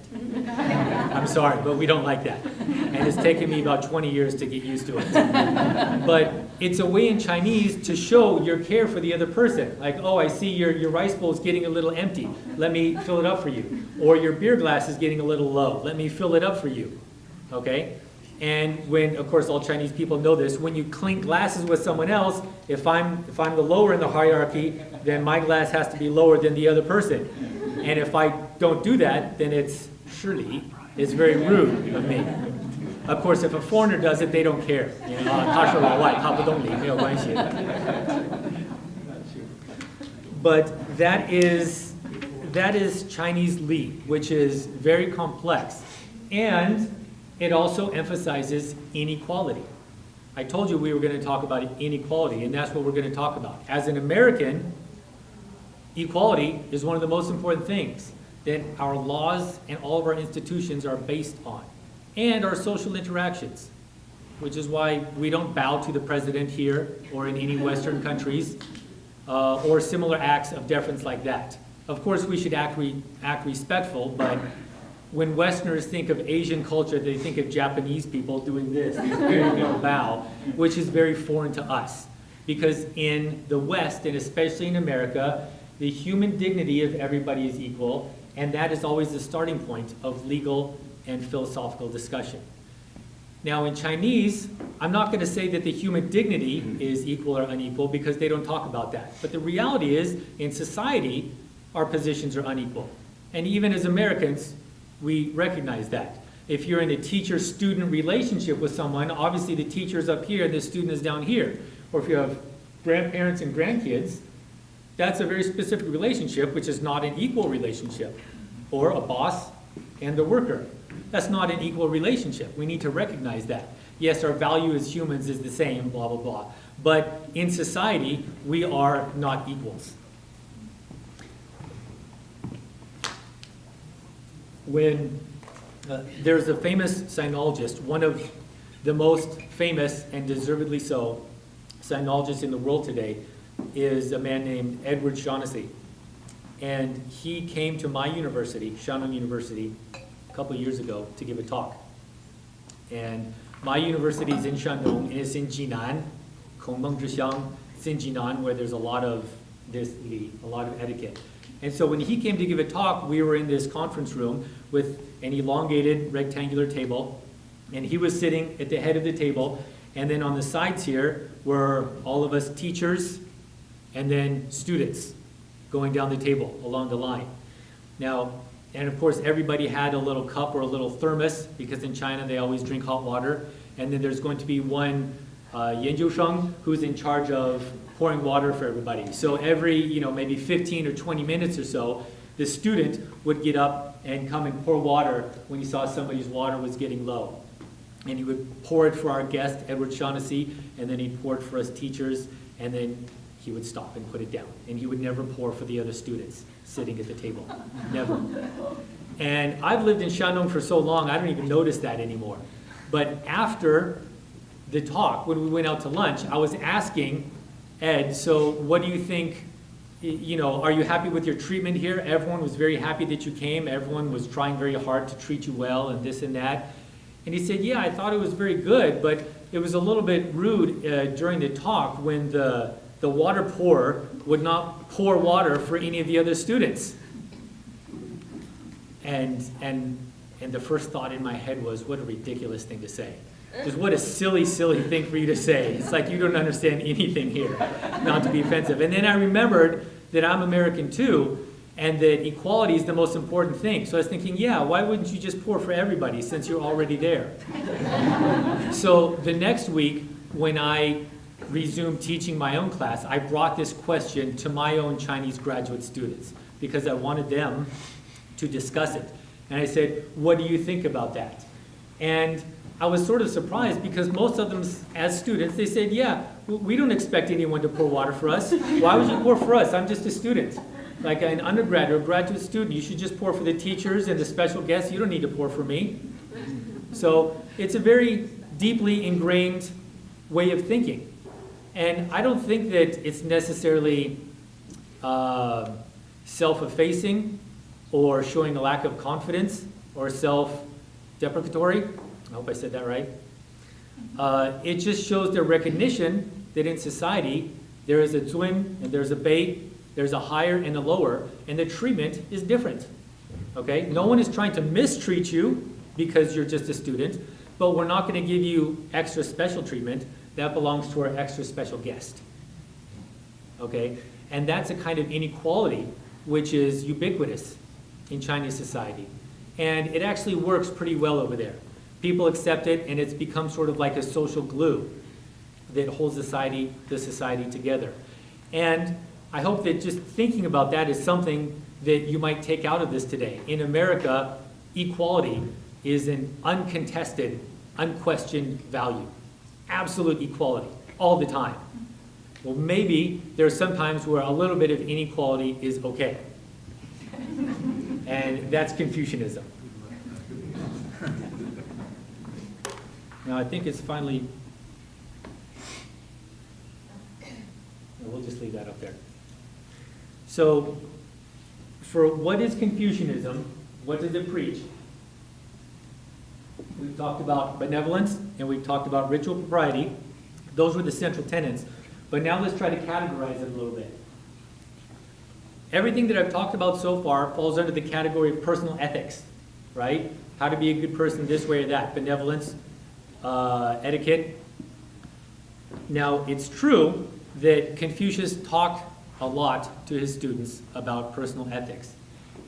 I'm sorry, but we don't like that. And it's taken me about 20 years to get used to it. But it's a way in Chinese to show your care for the other person. Like, oh, I see your rice bowl is getting a little empty. Let me fill it up for you. Or your beer glass is getting a little low. Let me fill it up for you. Okay? And when, of course, all Chinese people know this, when you clink glasses with someone else, if I'm the lower in the hierarchy, then my glass has to be lower than the other person. And if I don't do that, then it's it's very rude of me. Of course, if a foreigner does it, they don't care. You know, 他是老外，他不懂理，没有关系。But that is Chinese Li, which is very complex. And it also emphasizes inequality. I told you we were going to talk about inequality, and that's what we're going to talk about. As an American, equality is one of the most important things that our laws and all of our institutions are based on, and our social interactions, which is why we don't bow to the president here or in any Western countries, or similar acts of deference like that. Of course, we should act respectful, but when Westerners think of Asian culture, they think of Japanese people doing this very bow, which is very foreign to us. Because in the West, and especially in America, the human dignity of everybody is equal, and that is always the starting point of legal and philosophical discussion. Now in Chinese, I'm not going to say that the human dignity is equal or unequal because they don't talk about that. But the reality is, in society, our positions are unequal. And even as Americans, we recognize that. If you're in a teacher-student relationship with someone, obviously the teacher's up here and the student is down here. Or if you have grandparents and grandkids, that's a very specific relationship, which is not an equal relationship. Or a boss and the worker. That's not an equal relationship. We need to recognize that. Yes, our value as humans is the same, blah, blah, blah. But in society, we are not equals. When there's a famous sinologist, one of the most famous and deservedly so sinologists in the world today, is a man named Edward Shaughnessy. And he came to my university, Shandong University, a couple of years ago to give a talk. And my university is in Shandong, and it's in Jinan, Kongmeng Zhixiang. It's in Jinan, where there's a lot of etiquette. And so when he came to give a talk, we were in this conference room with an elongated rectangular table, and he was sitting at the head of the table, and then on the sides here were all of us teachers and then students going down the table along the line. Now, and of course everybody had a little cup or a little thermos, because in China they always drink hot water, and then there's going to be one Yanjiusheng who's in charge of pouring water for everybody. So every, maybe 15 or 20 minutes or so, the student would get up and come and pour water when he saw somebody's water was getting low. And he would pour it for our guest, Edward Shaughnessy, and then he'd pour it for us teachers, and then he would stop and put it down. And he would never pour for the other students sitting at the table. Never. And I've lived in Shandong for so long, I don't even notice that anymore. But after the talk, when we went out to lunch, I was asking Ed, so what do you think, are you happy with your treatment here? Everyone was very happy that you came. Everyone was trying very hard to treat you well and this and that. And he said, yeah, I thought it was very good, but it was a little bit rude during the talk when the water pourer would not pour water for any of the other students. And the first thought in my head was, what a ridiculous thing to say. Just what a silly, silly thing for you to say. It's like you don't understand anything here, not to be offensive. And then I remembered that I'm American too, and that equality is the most important thing. So I was thinking, yeah, why wouldn't you just pour for everybody since you're already there? So the next week, when I resumed teaching my own class, I brought this question to my own Chinese graduate students because I wanted them to discuss it. And I said, what do you think about that? And I was sort of surprised because most of them, as students, they said, yeah, we don't expect anyone to pour water for us. Why would you pour for us? I'm just a student. Like an undergrad or a graduate student, you should just pour for the teachers and the special guests. You don't need to pour for me. So it's a very deeply ingrained way of thinking. And I don't think that it's necessarily self-effacing or showing a lack of confidence or self-deprecatory. I hope I said that right. It just shows their recognition that in society there is a zun and there's a bei, there's a higher and a lower, and the treatment is different. Okay? No one is trying to mistreat you because you're just a student, but we're not going to give you extra special treatment. That belongs to our extra special guest. Okay? And that's a kind of inequality which is ubiquitous in Chinese society. And it actually works pretty well over there. People accept it, and it's become sort of like a social glue that holds the society together. And I hope that just thinking about that is something that you might take out of this today. In America, equality is an uncontested, unquestioned value. Absolute equality, all the time. Well, maybe there are some times where a little bit of inequality is okay. And that's Confucianism. Now, I think it's finally, we'll just leave that up there. So, for what is Confucianism, what does it preach? We've talked about benevolence, and we've talked about ritual propriety. Those were the central tenets. But now let's try to categorize it a little bit. Everything that I've talked about so far falls under the category of personal ethics, right? How to be a good person this way or that, benevolence, etiquette. Now, it's true that Confucius talked a lot to his students about personal ethics,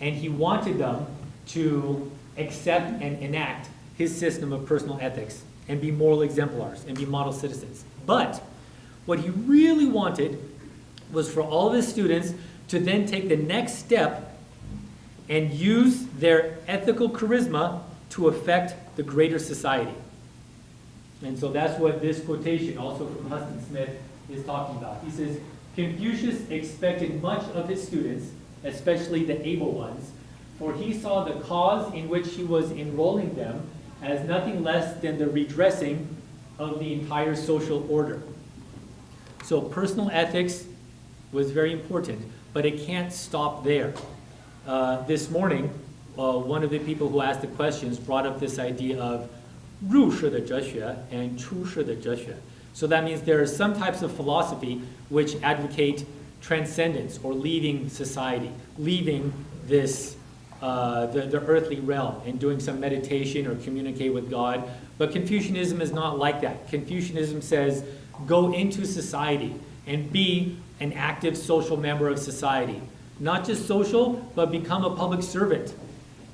and he wanted them to accept and enact his system of personal ethics and be moral exemplars and be model citizens. But what he really wanted was for all of his students to then take the next step and use their ethical charisma to affect the greater society. And so that's what this quotation, also from Huston Smith, is talking about. He says, Confucius expected much of his students, especially the able ones, for he saw the cause in which he was enrolling them as nothing less than the redressing of the entire social order. So personal ethics was very important, but it can't stop there. This morning, one of the people who asked the questions brought up this idea of 入世的哲学 and 出世的哲学. So that means there are some types of philosophy which advocate transcendence or leaving society, leaving this the earthly realm and doing some meditation or communicate with God. But Confucianism is not like that. Confucianism says, go into society and be an active social member of society. Not just social, but become a public servant.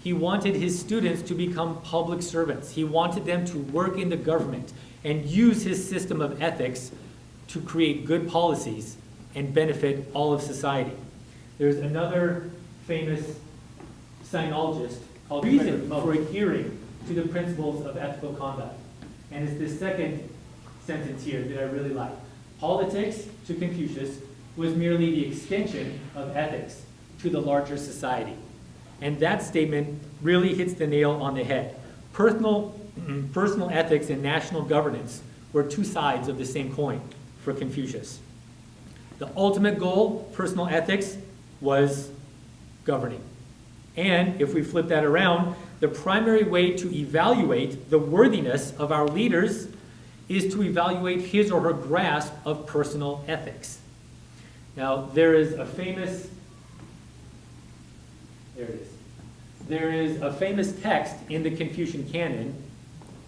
He wanted his students to become public servants. He wanted them to work in the government and use his system of ethics to create good policies and benefit all of society. There's another famous sinologist called Reason for Adhering to the Principles of Ethical Conduct. And it's the second sentence here that I really like. Politics, to Confucius, was merely the extension of ethics to the larger society. And that statement really hits the nail on the head. Personal ethics and national governance were two sides of the same coin for Confucius. The ultimate goal, personal ethics, was governing. And if we flip that around, the primary way to evaluate the worthiness of our leaders is to evaluate his or her grasp of personal ethics. Now, there is a famous text in the Confucian canon,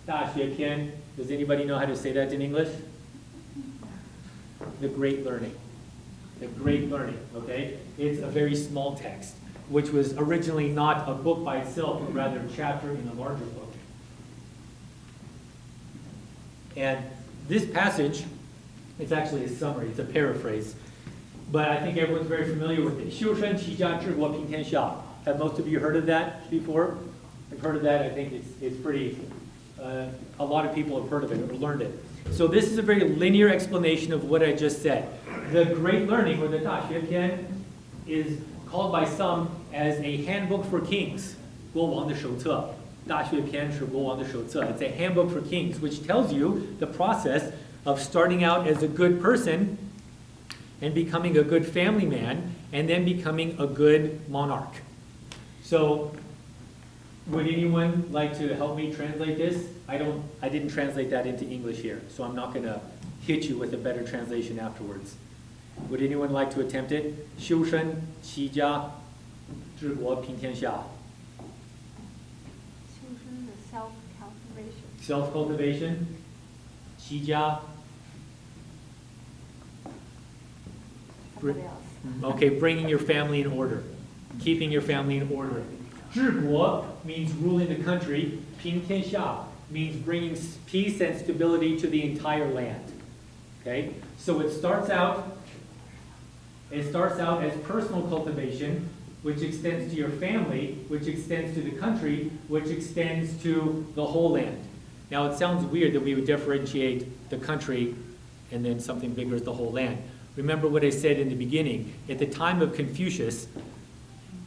大学篇. Does anybody know how to say that in English? The Great Learning. The Great Learning, okay? It's a very small text, which was originally not a book by itself, but rather a chapter in a larger book. And this passage, it's actually a summary, it's a paraphrase, but I think everyone's very familiar with it. 修身齐家治国平天下. Have most of you heard of that before? I've heard of that. I think it's pretty, a lot of people have heard of it or learned it. So this is a very linear explanation of what I just said. The Great Learning, or the 大学篇, is called by some as a handbook for kings. 国王的手册. 大学篇是国王的手册. It's a handbook for kings, which tells you the process of starting out as a good person and becoming a good family man and then becoming a good monarch. So, would anyone like to help me translate this? I didn't translate that into English here, so I'm not gonna hit you with a better translation afterwards. Would anyone like to attempt it? 修身齐家治国平天下. 修身 the self-cultivation. Self-cultivation. 齐家. Somebody else. Okay, bringing your family in order. Keeping your family in order. 治国 means ruling the country. 平天下 means bringing peace and stability to the entire land. Okay? So it starts out as personal cultivation, which extends to your family, which extends to the country, which extends to the whole land. Now it sounds weird that we would differentiate the country and then something bigger is the whole land. Remember what I said in the beginning. At the time of Confucius,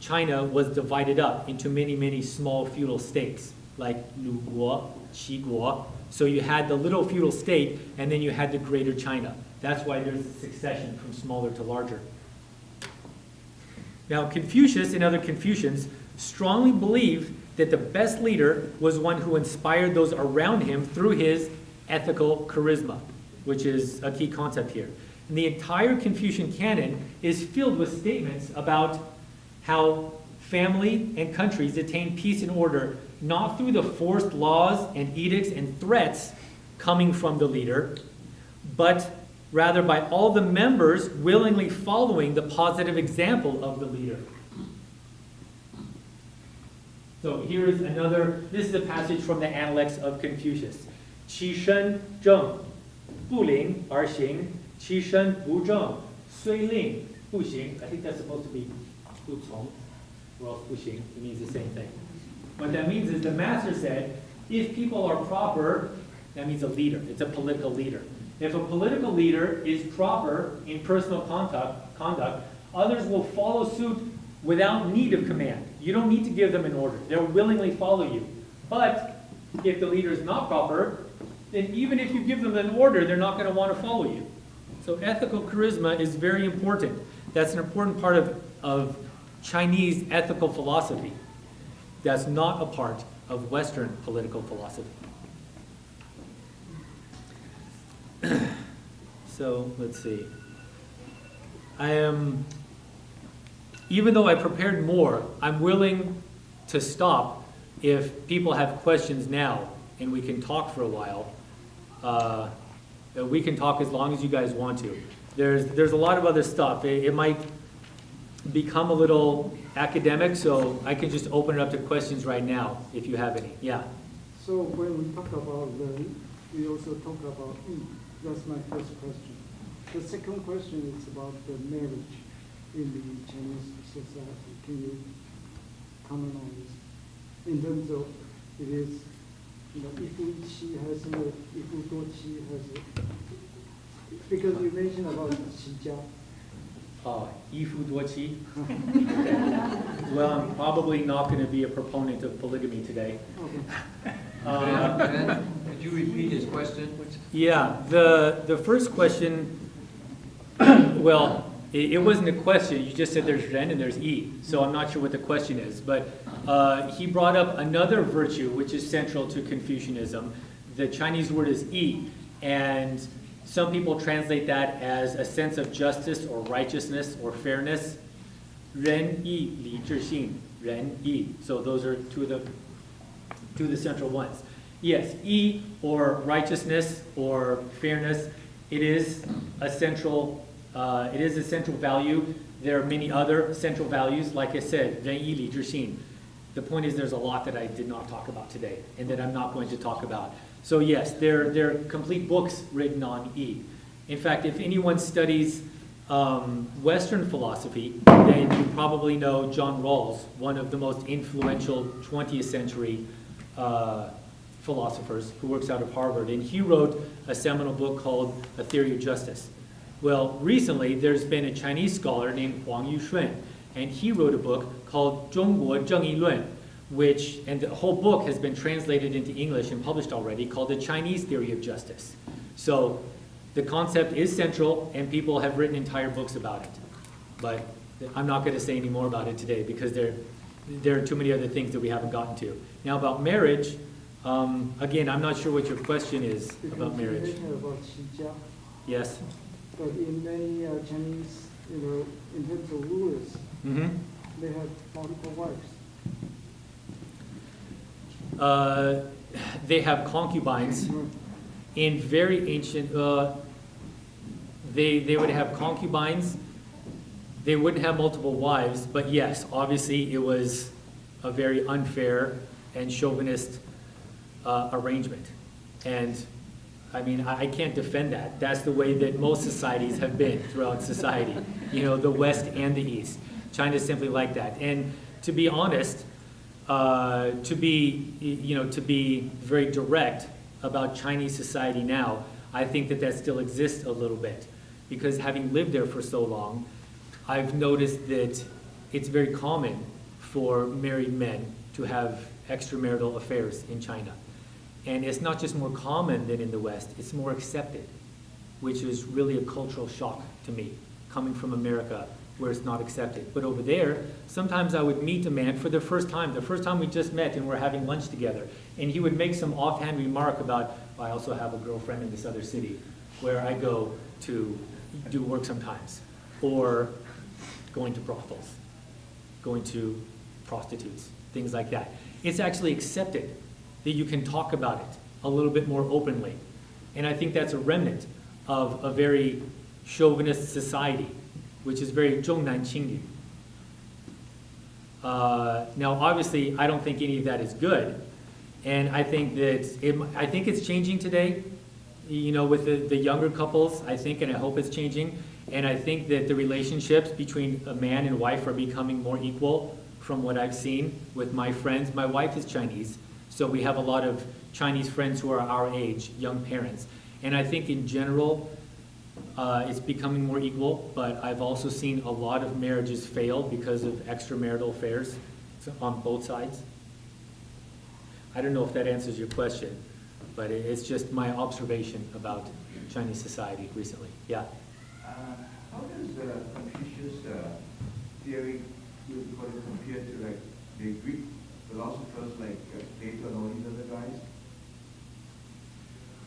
China was divided up into many, many small feudal states, like Lu Guo, Qi Guo. So you had the little feudal state, and then you had the greater China. That's why there's a succession from smaller to larger. Now, Confucius and other Confucians strongly believed that the best leader was one who inspired those around him through his ethical charisma, which is a key concept here. And the entire Confucian canon is filled with statements about how family and countries attain peace and order not through the forced laws and edicts and threats coming from the leader, but rather by all the members willingly following the positive example of the leader. So here's another, this is a passage from the Analects of Confucius. 其身正，不令而行；其身不正，虽令不行. I think that's supposed to be 不从, or else 不行. It means the same thing. What that means is the master said, if people are proper, that means a leader. It's a political leader. If a political leader is proper in personal conduct, others will follow suit without need of command. You don't need to give them an order. They'll willingly follow you. But if the leader is not proper, then even if you give them an order, they're not going to want to follow you. So ethical charisma is very important. That's an important part of Chinese ethical philosophy. That's not a part of Western political philosophy. So, let's see. Even though I prepared more, I'm willing to stop if people have questions now and we can talk for a while. We can talk as long as you guys want to. There's a lot of other stuff. It might become a little academic, so I can just open it up to questions right now if you have any. Yeah. So when we talk about learn, we also talk about eat. That's my first question. The second question is about the marriage in the Chinese society. Can you comment on this? In terms of it is, you know, 一夫一妻还是一夫多妻还是 because you mentioned about 齐家.一夫多妻. Well, I'm probably not going to be a proponent of polygamy today. Okay. Ben, could you repeat his question? Yeah, the first question, well, it wasn't a question. You just said there's ren and there's yi, so I'm not sure what the question is. But he brought up another virtue which is central to Confucianism. The Chinese word is yi, and some people translate that as a sense of justice or righteousness or fairness. Ren yi li zhi xin, ren yi. So those are two of the central ones. Yes, yi or righteousness or fairness, it is a central value. There are many other central values. Like I said, ren yi li zhi xin. The point is there's a lot that I did not talk about today and that I'm not going to talk about. So yes, there are complete books written on yi. In fact, if anyone studies Western philosophy, then you probably know John Rawls, one of the most influential 20th century philosophers who works out of Harvard. And he wrote a seminal book called A Theory of Justice. Well, recently there's been a Chinese scholar named Huang Yushun, and he wrote a book called 中国正义论, and the whole book has been translated into English and published already, called The Chinese Theory of Justice. So the concept is central, and people have written entire books about it. But I'm not going to say any more about it today because there are too many other things that we haven't gotten to. Now about marriage, again, I'm not sure what your question is about Because you marriage. mentioned about 齐家, Yes? but in many Chinese, in terms of rulers, Mm-hmm. they have multiple wives. They have concubines. In very ancient, they would have concubines. They wouldn't have multiple wives, but yes, obviously it was a very unfair and chauvinist arrangement. And I mean, I can't defend that. That's the way that most societies have been throughout society, the West and the East. China's simply like that. And to be honest, to be very direct about Chinese society now, I think that still exists a little bit. Because having lived there for so long, I've noticed that it's very common for married men to have extramarital affairs in China. And it's not just more common than in the West, it's more accepted, which is really a cultural shock to me, coming from America, where it's not accepted. But over there, sometimes I would meet a man for the first time we just met and we're having lunch together, and he would make some offhand remark about, I also have a girlfriend in this other city where I go to do work sometimes, or going to brothels, going to prostitutes, things like that. It's actually accepted that you can talk about it a little bit more openly. And I think that's a remnant of a very chauvinist society, which is very 重男轻女. Now, obviously, I don't think any of that is good, and I think that I think it's changing today. With the younger couples, I think, and I hope it's changing. And I think that the relationships between a man and wife are becoming more equal from what I've seen with my friends. My wife is Chinese, so we have a lot of Chinese friends who are our age, young parents. And I think in general, it's becoming more equal, but I've also seen a lot of marriages fail because of extramarital affairs on both sides. I don't know if that answers your question, but it's just my observation about Chinese society recently. Yeah? How does Confucius' theory compare to like the Greek philosophers like Plato and all these other guys?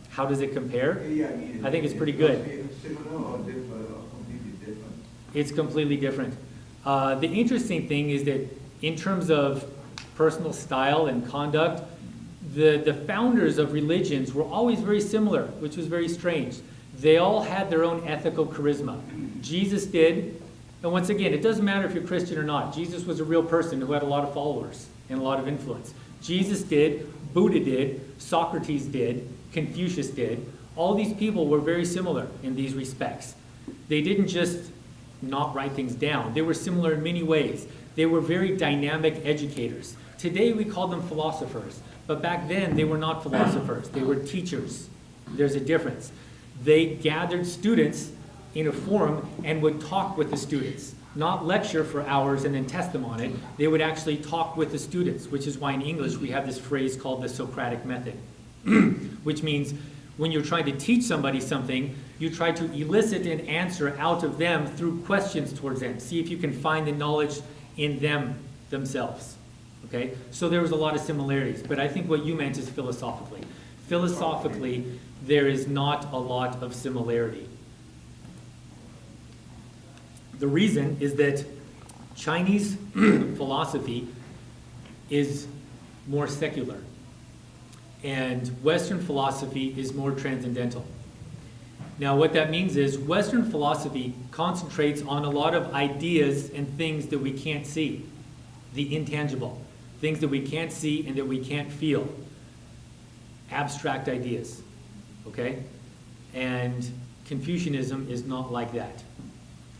How does it compare? Yeah, I mean, I think it's pretty good. Similar or different or completely different? It's completely different. The interesting thing is that in terms of personal style and conduct, the founders of religions were always very similar, which was very strange. They all had their own ethical charisma. Jesus did, and once again, it doesn't matter if you're Christian or not. Jesus was a real person who had a lot of followers and a lot of influence. Jesus did, Buddha did, Socrates did, Confucius did. All these people were very similar in these respects. They didn't just not write things down. They were similar in many ways. They were very dynamic educators. Today we call them philosophers, but back then they were not philosophers. They were teachers. There's a difference. They gathered students in a forum and would talk with the students, not lecture for hours and then test them on it. They would actually talk with the students, which is why in English we have this phrase called the Socratic method, which means when you're trying to teach somebody something, you try to elicit an answer out of them through questions towards them. See if you can find the knowledge in themselves. Okay? So there was a lot of similarities, but I think what you meant is philosophically. Philosophically, there is not a lot of similarity. The reason is that Chinese philosophy is more secular, and Western philosophy is more transcendental. Now, what that means is Western philosophy concentrates on a lot of ideas and things that we can't see, the intangible, things that we can't see and that we can't feel, abstract ideas, okay? And Confucianism is not like that.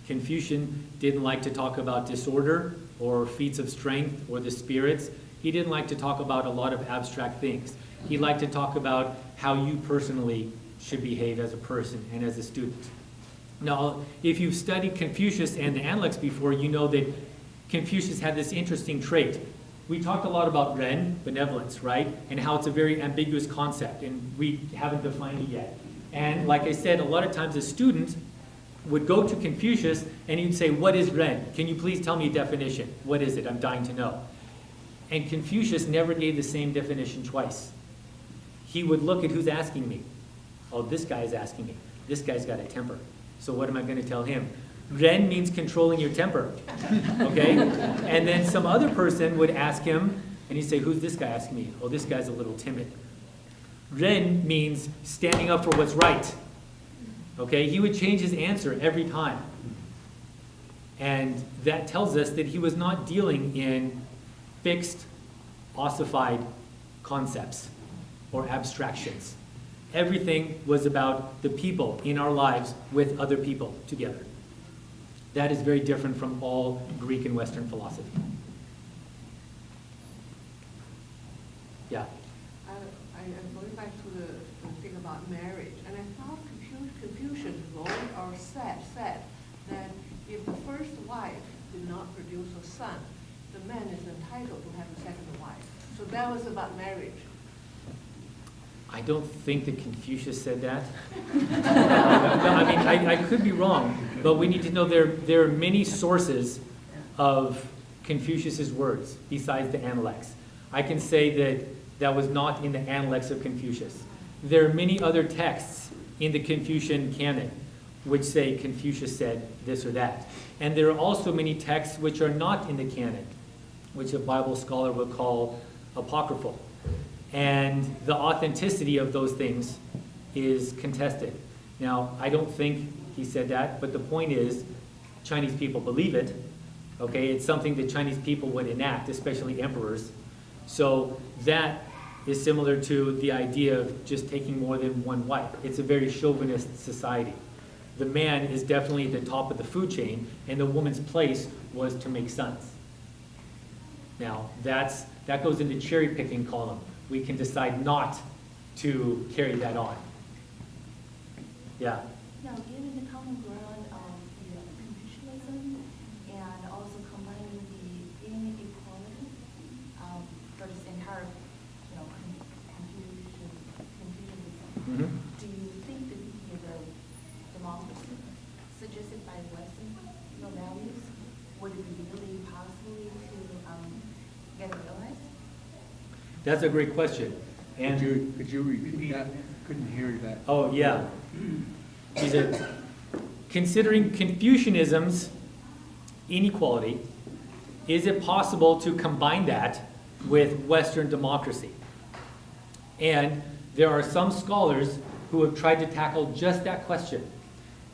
Confucian didn't like to talk about disorder or feats of strength or the spirits. He didn't like to talk about a lot of abstract things. He liked to talk about how you personally should behave as a person and as a student. Now, if you've studied Confucius and the Analects before, you know that Confucius had this interesting trait. We talked a lot about Ren, benevolence, right? And how it's a very ambiguous concept, and we haven't defined it yet. And like I said, a lot of times a student would go to Confucius and he'd say, what is Ren? Can you please tell me a definition? What is it? I'm dying to know. And Confucius never gave the same definition twice. He would look at who's asking me. Oh, this guy is asking me. This guy's got a temper. So what am I going to tell him? Ren means controlling your temper. Okay? And then some other person would ask him, and he'd say, who's this guy asking me? Oh, this guy's a little timid. Ren means standing up for what's right. Okay? He would change his answer every time. And that tells us that he was not dealing in fixed, ossified concepts or abstractions. Everything was about the people in our lives with other people together. That is very different from all Greek and Western philosophy. Yeah. I'm going back to the thing about marriage, and I thought Confucius wrote or said that if the first wife did not produce a son, the man is entitled to have a second wife. So that was about marriage. I don't think that Confucius said that. No, I mean, I could be wrong, but we need to know there are many sources of Confucius's words besides the Analects. I can say that was not in the Analects of Confucius. There are many other texts in the Confucian canon which say Confucius said this or that. And there are also many texts which are not in the canon, which a Bible scholar would call apocryphal. And the authenticity of those things is contested. Now, I don't think he said that, but the point is, Chinese people believe it. Okay, it's something that Chinese people would enact, especially emperors. So that is similar to the idea of just taking more than one wife. It's a very chauvinist society. The man is definitely at the top of the food chain, and the woman's place was to make sons. Now, that goes in the cherry-picking column. We can decide not to carry that on. Yeah? Now, given the common ground of Confucianism and also combining the inequality for this entire, Confucianism, do you think that the democracy suggested by Western values would it be really possible to get realized? That's a great question. And Could you repeat that? Couldn't hear that. oh, yeah. He said, considering Confucianism's inequality, is it possible to combine that with Western democracy? And there are some scholars who have tried to tackle just that question.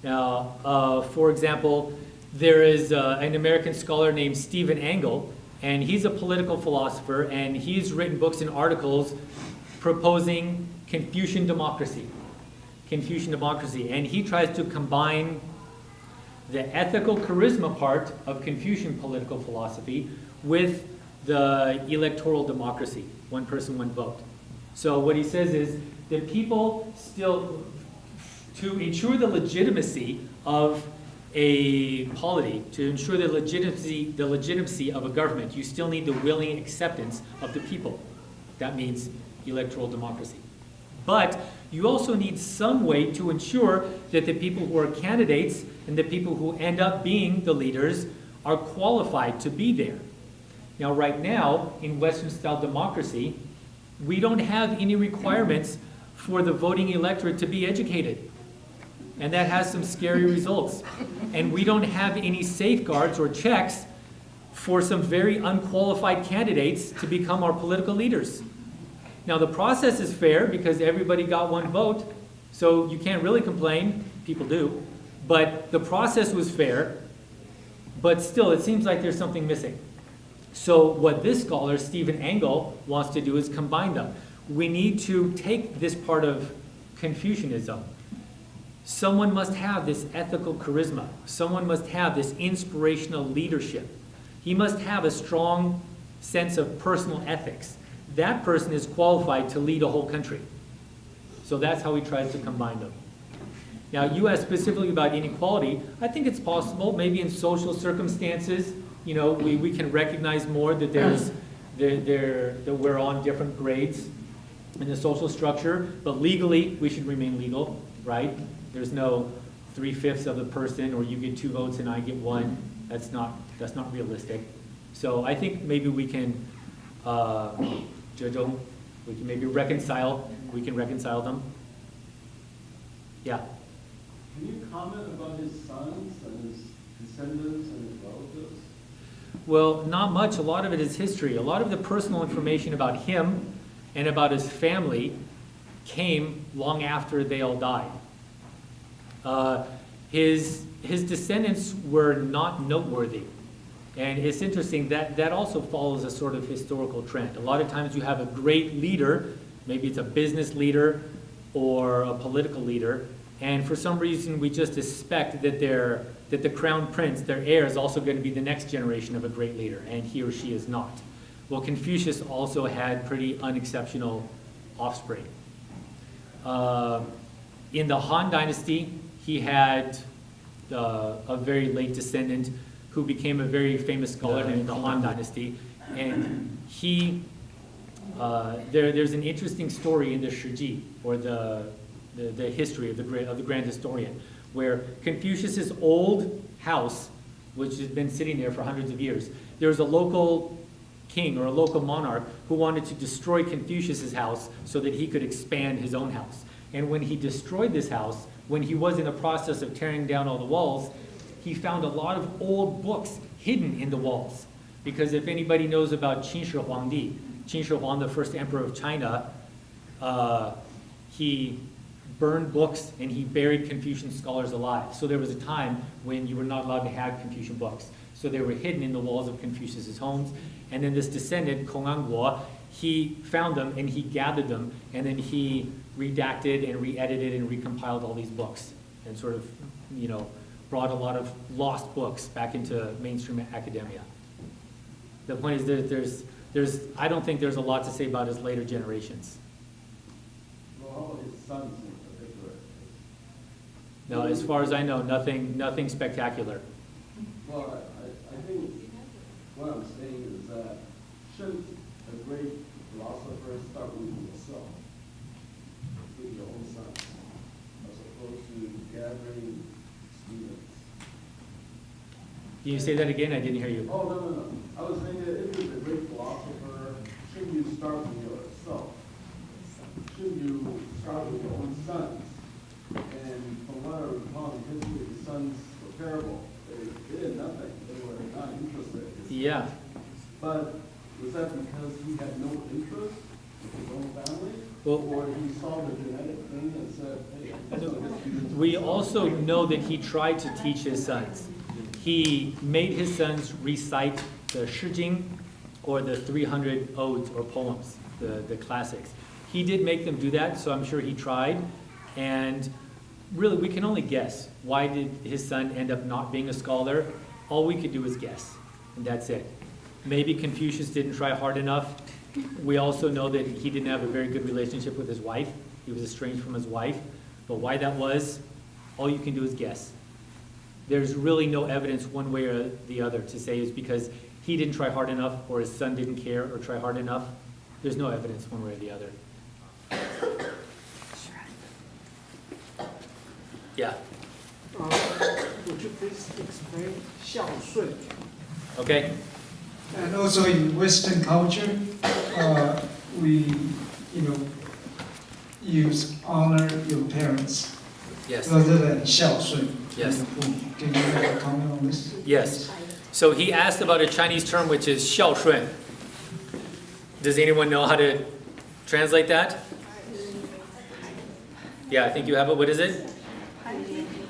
Now, for example, there is an American scholar named Stephen Angle, and he's a political philosopher, and he's written books and articles proposing Confucian democracy. And he tries to combine the ethical charisma part of Confucian political philosophy with the electoral democracy, one person, one vote. So what he says is that people still, to ensure the legitimacy of a polity, to ensure the legitimacy of a government, you still need the willing acceptance of the people. That means electoral democracy. But you also need some way to ensure that the people who are candidates and the people who end up being the leaders are qualified to be there. Now, right now, in Western-style democracy, we don't have any requirements for the voting electorate to be educated. And that has some scary results. And we don't have any safeguards or checks for some very unqualified candidates to become our political leaders. Now, the process is fair because everybody got one vote, so you can't really complain. People do. But the process was fair, but still, it seems like there's something missing. So what this scholar, Stephen Angle, wants to do is combine them. We need to take this part of Confucianism. Someone must have this ethical charisma. Someone must have this inspirational leadership. He must have a strong sense of personal ethics. That person is qualified to lead a whole country. So that's how he tries to combine them. Now, you asked specifically about inequality. I think it's possible, maybe in social circumstances, we can recognize more that that we're on different grades in the social structure, but legally, we should remain legal, right? There's no 3/5 of the person, or you get 2 votes and I get 1. That's not realistic. So I think maybe we can Zhezhong. We can maybe reconcile them. Yeah. Can you comment about his sons and his descendants and his relatives? Well, not much. A lot of it is history. A lot of the personal information about him and about his family came long after they all died. His descendants were not noteworthy. And it's interesting that also follows a sort of historical trend. A lot of times you have a great leader, maybe it's a business leader or a political leader, and for some reason we just expect that the crown prince, their heir, is also going to be the next generation of a great leader, and he or she is not. Well, Confucius also had pretty unexceptional offspring. In the Han Dynasty, he had a very late descendant who became a very famous scholar in the Han Dynasty, and there's an interesting story in the Shiji, or the history of the grand historian, where Confucius's old house, which has been sitting there for hundreds of years, there's a local king or a local monarch who wanted to destroy Confucius's house so that he could expand his own house. And when he destroyed this house, when he was in the process of tearing down all the walls, he found a lot of old books hidden in the walls. Because if anybody knows about Qin Shi Huangdi, Qin Shi Huang, the first emperor of China, he burned books and he buried Confucian scholars alive. So there was a time when you were not allowed to have Confucian books. So they were hidden in the walls of Confucius's homes. And then this descendant, Kong Anguo, he found them and he gathered them, and then he redacted and re-edited and recompiled all these books and sort of, brought a lot of lost books back into mainstream academia. The point is that I don't think there's a lot to say about his later generations. Well, all of his sons in particular. No, as far as I know, nothing spectacular. Well, I think what I'm saying is that shouldn't a great philosopher start with yourself, with your own sons, as opposed to gathering students? Can you say that again? I didn't hear you. Oh, no. I was thinking that if you're a great philosopher, shouldn't you start with yourself? Shouldn't you start with your own sons? And from what I recall in history, the sons were terrible. They did nothing. They were not interested. Yeah. But was that because he had no interest in his own family? Well, or he saw the genetic thing and said, hey, I'm just going to do we also know that he tried to teach his sons. He made his sons recite the Shi Jing, or the 300 odes or poems, the classics. He did make them do that, so I'm sure he tried. And really, we can only guess. Why did his son end up not being a scholar? All we could do is guess, and that's it. Maybe Confucius didn't try hard enough. We also know that he didn't have a very good relationship with his wife. He was estranged from his wife. But why that was, all you can do is guess. There's really no evidence one way or the other to say it's because he didn't try hard enough or his son didn't care or try hard enough. There's no evidence one way or the other. Yeah. Would you please explain 孝顺? Okay. And also in Western culture, we, use honor your parents Yes. rather than 孝顺. Yes. Can you make a comment on this? Yes. So he asked about a Chinese term which is 孝顺. Does anyone know how to translate that? Yeah, I think you have it. What is it?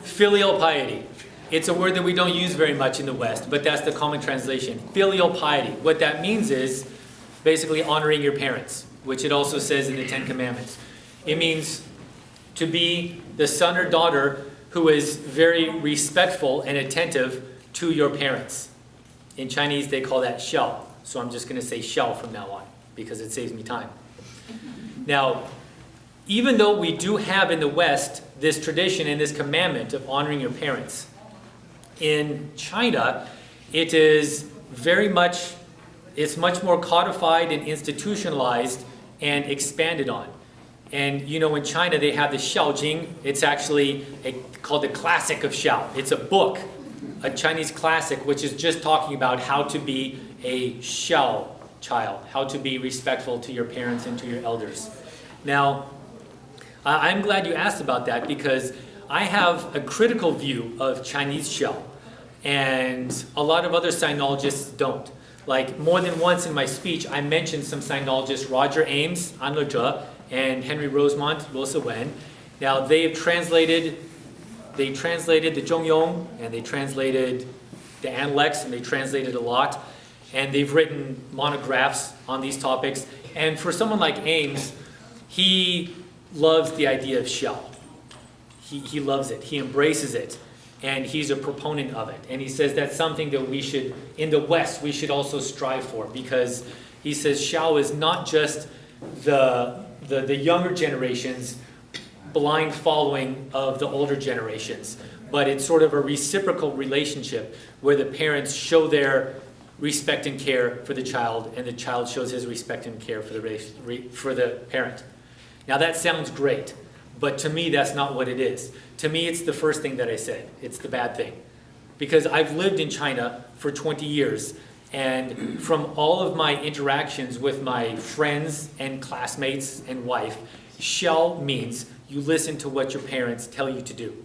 Filial piety. It's a word that we don't use very much in the West, but that's the common translation. Filial piety. What that means is basically honoring your parents, which it also says in the Ten Commandments. It means to be the son or daughter who is very respectful and attentive to your parents. In Chinese, they call that xiao. So I'm just going to say xiao from now on because it saves me time. Now, even though we do have in the West this tradition and this commandment of honoring your parents, in China, it is it's much more codified and institutionalized and expanded on. And in China they have the Xiao Jing. It's actually called the Classic of Xiao. It's a book, a Chinese classic, which is just talking about how to be a Xiao child, how to be respectful to your parents and to your elders. Now, I'm glad you asked about that because I have a critical view of Chinese Xiao, and a lot of other sinologists don't. Like more than once in my speech, I mentioned some sinologists, Roger Ames, An Lezhe, and Henry Rosemont, Luo Siwen. Now they translated the Zhongyong, and they translated the Analects, and they translated a lot, and they've written monographs on these topics. And for someone like Ames, he loves the idea of Xiao. He loves it. He embraces it. And he's a proponent of it. And he says that's something that we should, in the West, we should also strive for, because he says Xiao is not just the younger generations blind following of the older generations, but it's sort of a reciprocal relationship where the parents show their respect and care for the child, and the child shows his respect and care for the parent. Now that sounds great, but to me that's not what it is. To me it's the first thing that I said. It's the bad thing. Because I've lived in China for 20 years, and from all of my interactions with my friends and classmates and wife, Xiao means you listen to what your parents tell you to do.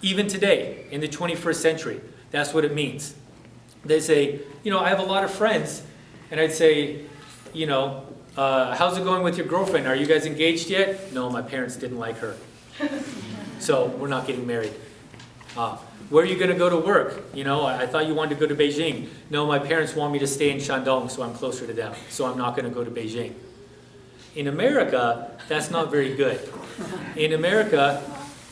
Even today, in the 21st century, that's what it means. They say, I have a lot of friends, and I'd say, how's it going with your girlfriend? Are you guys engaged yet? No, my parents didn't like her. So we're not getting married. Where are you going to go to work? I thought you wanted to go to Beijing. No, my parents want me to stay in Shandong, so I'm closer to them. So I'm not going to go to Beijing. In America, that's not very good. In America,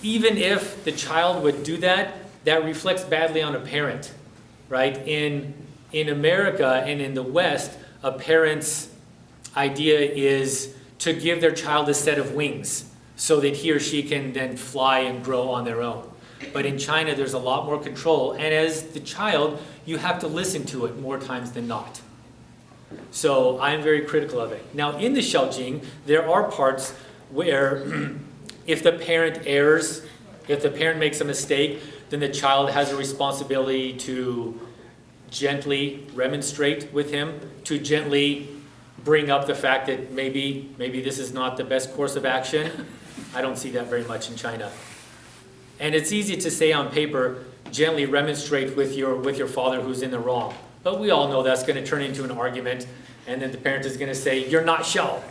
even if the child would do that, that reflects badly on a parent, right? In America and in the West, a parent's idea is to give their child a set of wings so that he or she can then fly and grow on their own. But in China, there's a lot more control, and as the child, you have to listen to it more times than not. So I'm very critical of it. Now, in the Xiaojing, there are parts where if the parent errs, if the parent makes a mistake, then the child has a responsibility to gently remonstrate with him, to gently bring up the fact that maybe this is not the best course of action. I don't see that very much in China. And it's easy to say on paper, gently remonstrate with your father who's in the wrong. But we all know that's going to turn into an argument, and then the parent is going to say, "You're not Xiao."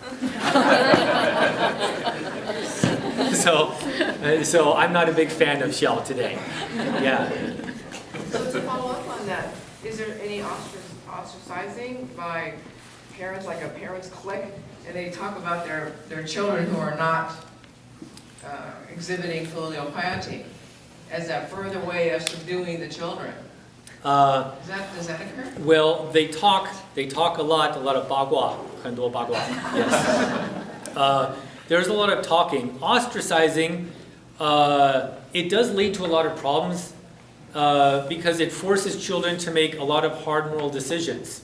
So I'm not a big fan of Xiao today. Yeah. So to follow up on that, is there any ostracizing by parents, like a parents clique, and they talk about their children who are not exhibiting filial piety as a further way of subduing the children? Does that occur? Well, they talk a lot of 八卦, 很多八卦. Yes. There's a lot of talking. Ostracizing, it does lead to a lot of problems because it forces children to make a lot of hard moral decisions.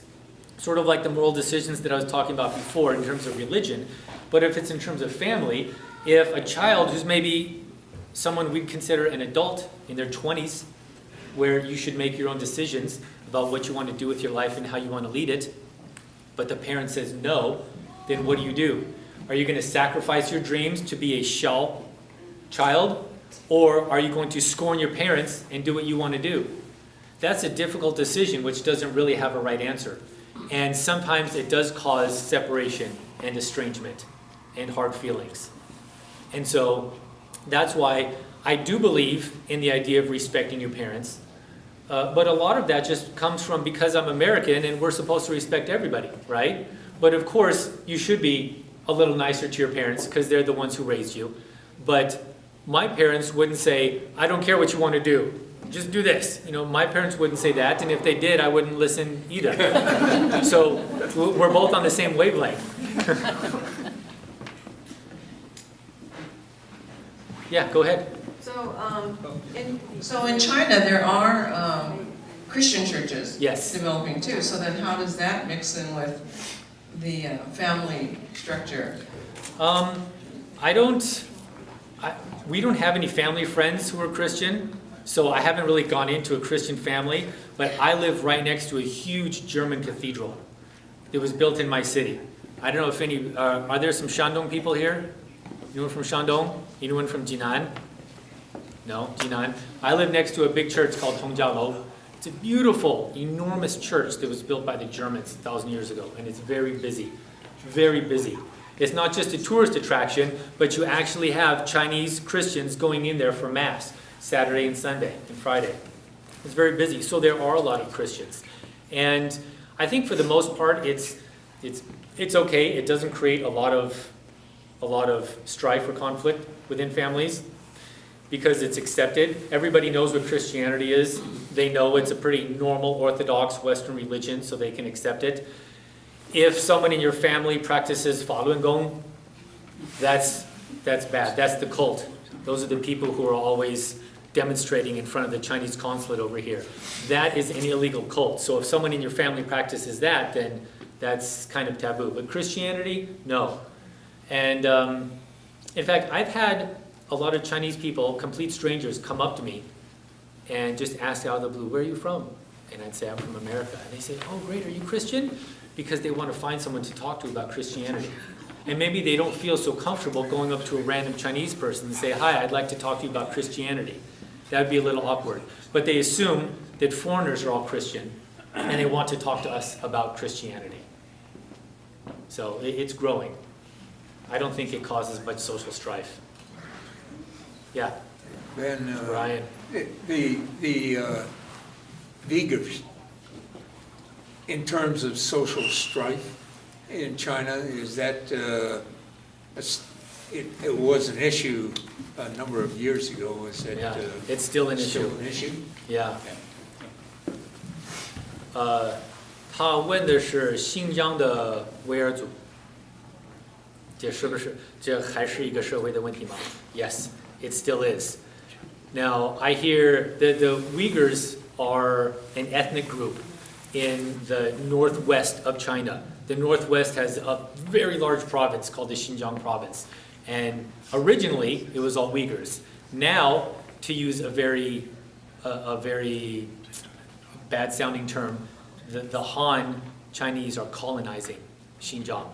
Sort of like the moral decisions that I was talking about before in terms of religion. But if it's in terms of family, if a child who's maybe someone we'd consider an adult in their 20s, where you should make your own decisions about what you want to do with your life and how you want to lead it, but the parent says no, then what do? Are you going to sacrifice your dreams to be a Xiao child? Or are you going to scorn your parents and do what you want to do? That's a difficult decision which doesn't really have a right answer. And sometimes it does cause separation and estrangement and hard feelings. And so that's why I do believe in the idea of respecting your parents. But a lot of that just comes from because I'm American and we're supposed to respect everybody, right? But of course, you should be a little nicer to your parents because they're the ones who raised you. But my parents wouldn't say, "I don't care what you want to do. Just do this." My parents wouldn't say that, and if they did, I wouldn't listen either. So we're both on the same wavelength. Yeah, go ahead. So in China, there are Christian churches Yes. developing too. So then how does that mix in with the family structure? We don't have any family friends who are Christian, so I haven't really gone into a Christian family, but I live right next to a huge German cathedral. It was built in my city. I don't know if any, are there some Shandong people here? Anyone from Shandong? Anyone from Jinan? No, Jinan. I live next to a big church called Tongjialou. It's a beautiful, enormous church that was built by the Germans 1,000 years ago, and it's very busy, very busy. It's not just a tourist attraction, but you actually have Chinese Christians going in there for Mass, Saturday and Sunday and Friday. It's very busy, so there are a lot of Christians. And I think for the most part, it's okay. It doesn't create a lot of strife or conflict within families because it's accepted. Everybody knows what Christianity is. They know it's a pretty normal, orthodox Western religion, so they can accept it. If someone in your family practices Falun Gong, that's bad. That's the cult. Those are the people who are always demonstrating in front of the Chinese consulate over here. That is an illegal cult. So if someone in your family practices that, then that's kind of taboo. But Christianity, no. And in fact, I've had a lot of Chinese people, complete strangers, come up to me and just ask out of the blue, where are you from? And I'd say, I'm from America. And they say, oh, great, are you Christian? Because they want to find someone to talk to about Christianity. And maybe they don't feel so comfortable going up to a random Chinese person and say, hi, I'd like to talk to you about Christianity. That would be a little awkward. But they assume that foreigners are all Christian, and they want to talk to us about Christianity. So it's growing. I don't think it causes much social strife. Yeah. Ben, Brian. the Uyghurs, in terms of social strife in China, is that it was an issue a number of years ago? Was that it's still an issue. Still an issue? Yeah. 他问的是新疆的维吾尔族，这是不是这还是一个社会的问题吗？ Yes, it still is. Now I hear that the Uyghurs are an ethnic group in the northwest of China. The northwest has a very large province called the Xinjiang province. And originally, it was all Uyghurs. Now, to use a very bad-sounding term, the Han Chinese are colonizing Xinjiang.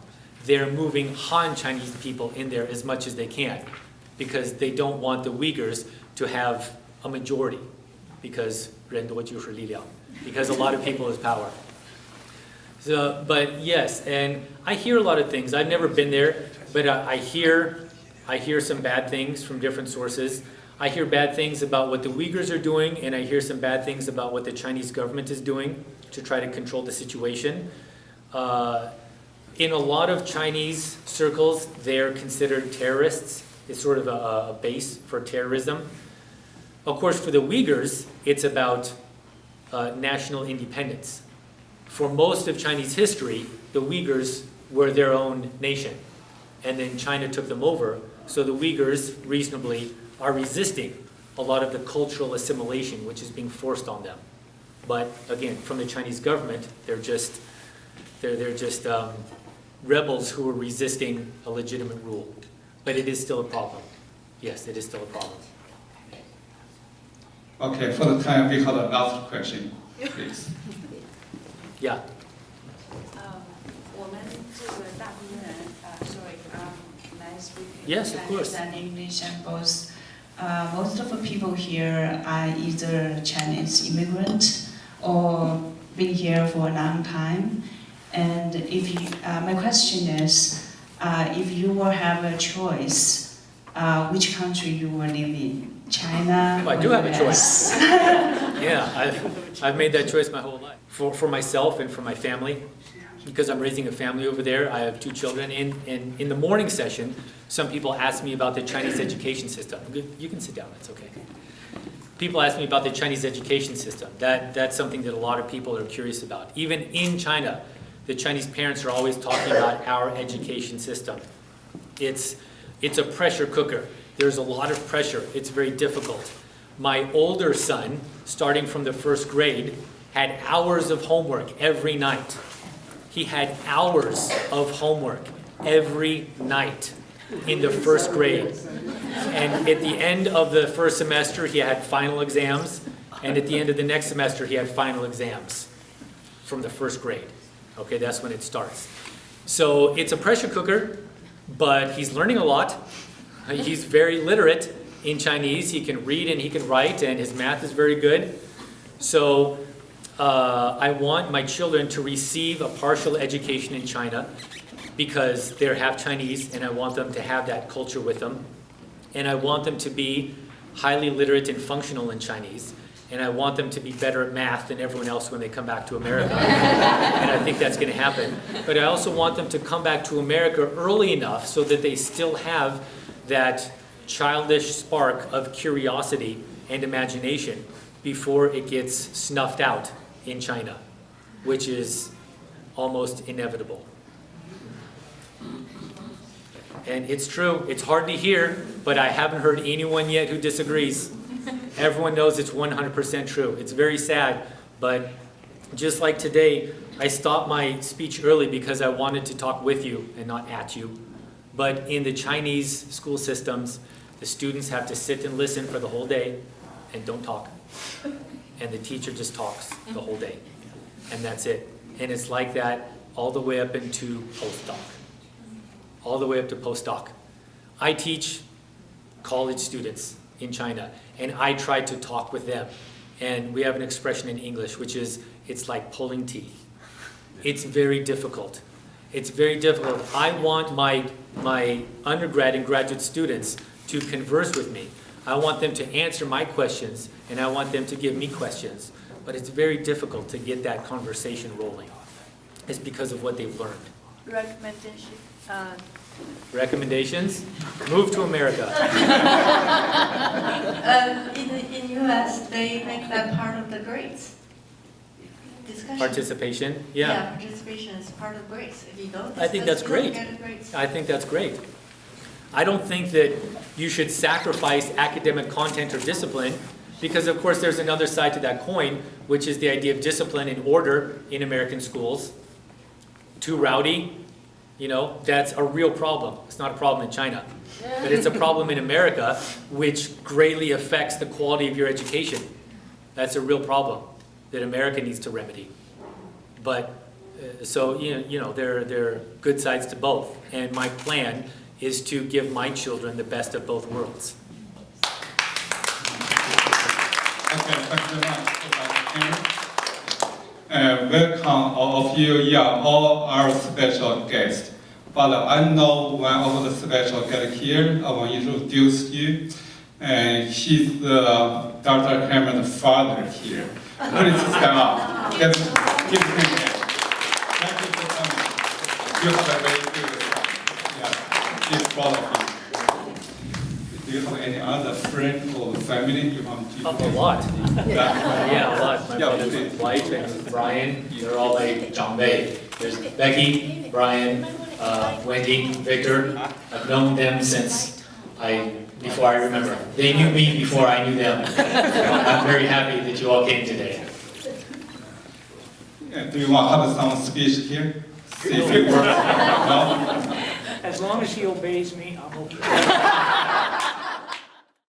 They're moving Han Chinese people in there as much as they can because they don't want the Uyghurs to have a majority because 人多就是力量. Because a lot of people is power. So, but yes, and I hear a lot of things. I've never been there, but I hear some bad things from different sources. I hear bad things about what the Uyghurs are doing, and I hear some bad things about what the Chinese government is doing to try to control the situation. In a lot of Chinese circles, they're considered terrorists. It's sort of a base for terrorism. Of course, for the Uyghurs, it's about national independence. For most of Chinese history, the Uyghurs were their own nation. And then China took them over, so the Uyghurs reasonably are resisting a lot of the cultural assimilation which is being forced on them. But again, from the Chinese government, they're just rebels who are resisting a legitimate rule. But it is still a problem. Yes, it is still a problem. Okay, for the time, we have the last question, please. Yeah. 我们这个大部分人，sorry, may I speak Yes, of course. Chinese and English and both. Most of the people here are either Chinese immigrant or been here for a long time. And if you, my question is, if you will have a choice, which country you will live in? China? I do have a choice. Yeah, I've made that choice my whole life. For myself and for my family, because I'm raising a family over there. I have 2 children. And in the morning session, some people ask me about the Chinese education system. You can sit down, it's okay. People ask me about the Chinese education system. That's something that a lot of people are curious about. Even in China, the Chinese parents are always talking about our education system. It's a pressure cooker. There's a lot of pressure. It's very difficult. My older son, starting from the 1st grade, had hours of homework every night. He had hours of homework every night in the 1st grade. And at the end of the 1st semester, he had final exams. And at the end of the next semester, he had final exams from the 1st grade. Okay, that's when it starts. So it's a pressure cooker, but he's learning a lot. He's very literate in Chinese. He can read and he can write, and his math is very good. So I want my children to receive a partial education in China because they're half Chinese, and I want them to have that culture with them. And I want them to be highly literate and functional in Chinese. And I want them to be better at math than everyone else when they come back to America. And I think that's going to happen. But I also want them to come back to America early enough so that they still have that childish spark of curiosity and imagination before it gets snuffed out in China, which is almost inevitable. And it's true, it's hard to hear, but I haven't heard anyone yet who disagrees. Everyone knows it's 100% true. It's very sad, but just like today, I stopped my speech early because I wanted to talk with you and not at you. But in the Chinese school systems, the students have to sit and listen for the whole day and don't talk. And the teacher just talks the whole day. And that's it. And it's like that all the way up into postdoc. All the way up to postdoc. I teach college students in China, and I try to talk with them. And we have an expression in English, which is, it's like pulling teeth. It's very difficult. It's very difficult. I want my undergrad and graduate students to converse with me. I want them to answer my questions, and I want them to give me questions. But it's very difficult to get that conversation rolling. It's because of what they've learned. Recommendation. Recommendations? Move to America. In U.S., they make that part of the grades. Discussion. Participation? Yeah, participation is part of grades. If you don't I think that's great. I think that's great. I don't think that you should sacrifice academic content or discipline because, of course, there's another side to that coin, which is the idea of discipline and order in American schools. Too rowdy, you know, that's a real problem. It's not a problem in China, but it's a problem in America, which greatly affects the quality of your education. That's a real problem that America needs to remedy. But, so, you know, there are good sides to both. And my plan is to give my children the best of both worlds. Okay, thank you very much. Welcome all of you. You are all our special guests. But I know one of the special guests here. I want to introduce you. He's Dr. Cameron's father here. Please stand up. Give him a hand. Thank you for coming. You have a very good son. Yeah, he's proud of you. Do you have any other friend or family you want to? A lot. Yeah, a lot. My brother's wife and Brian, they're all like 长辈. There's Becky, Brian, Wendy, Victor. I've known them since before I remember. They knew me before I knew them. I'm very happy that you all came today. Do you want to have some speech here? See if it works. No? As long as he obeys me, I'm okay.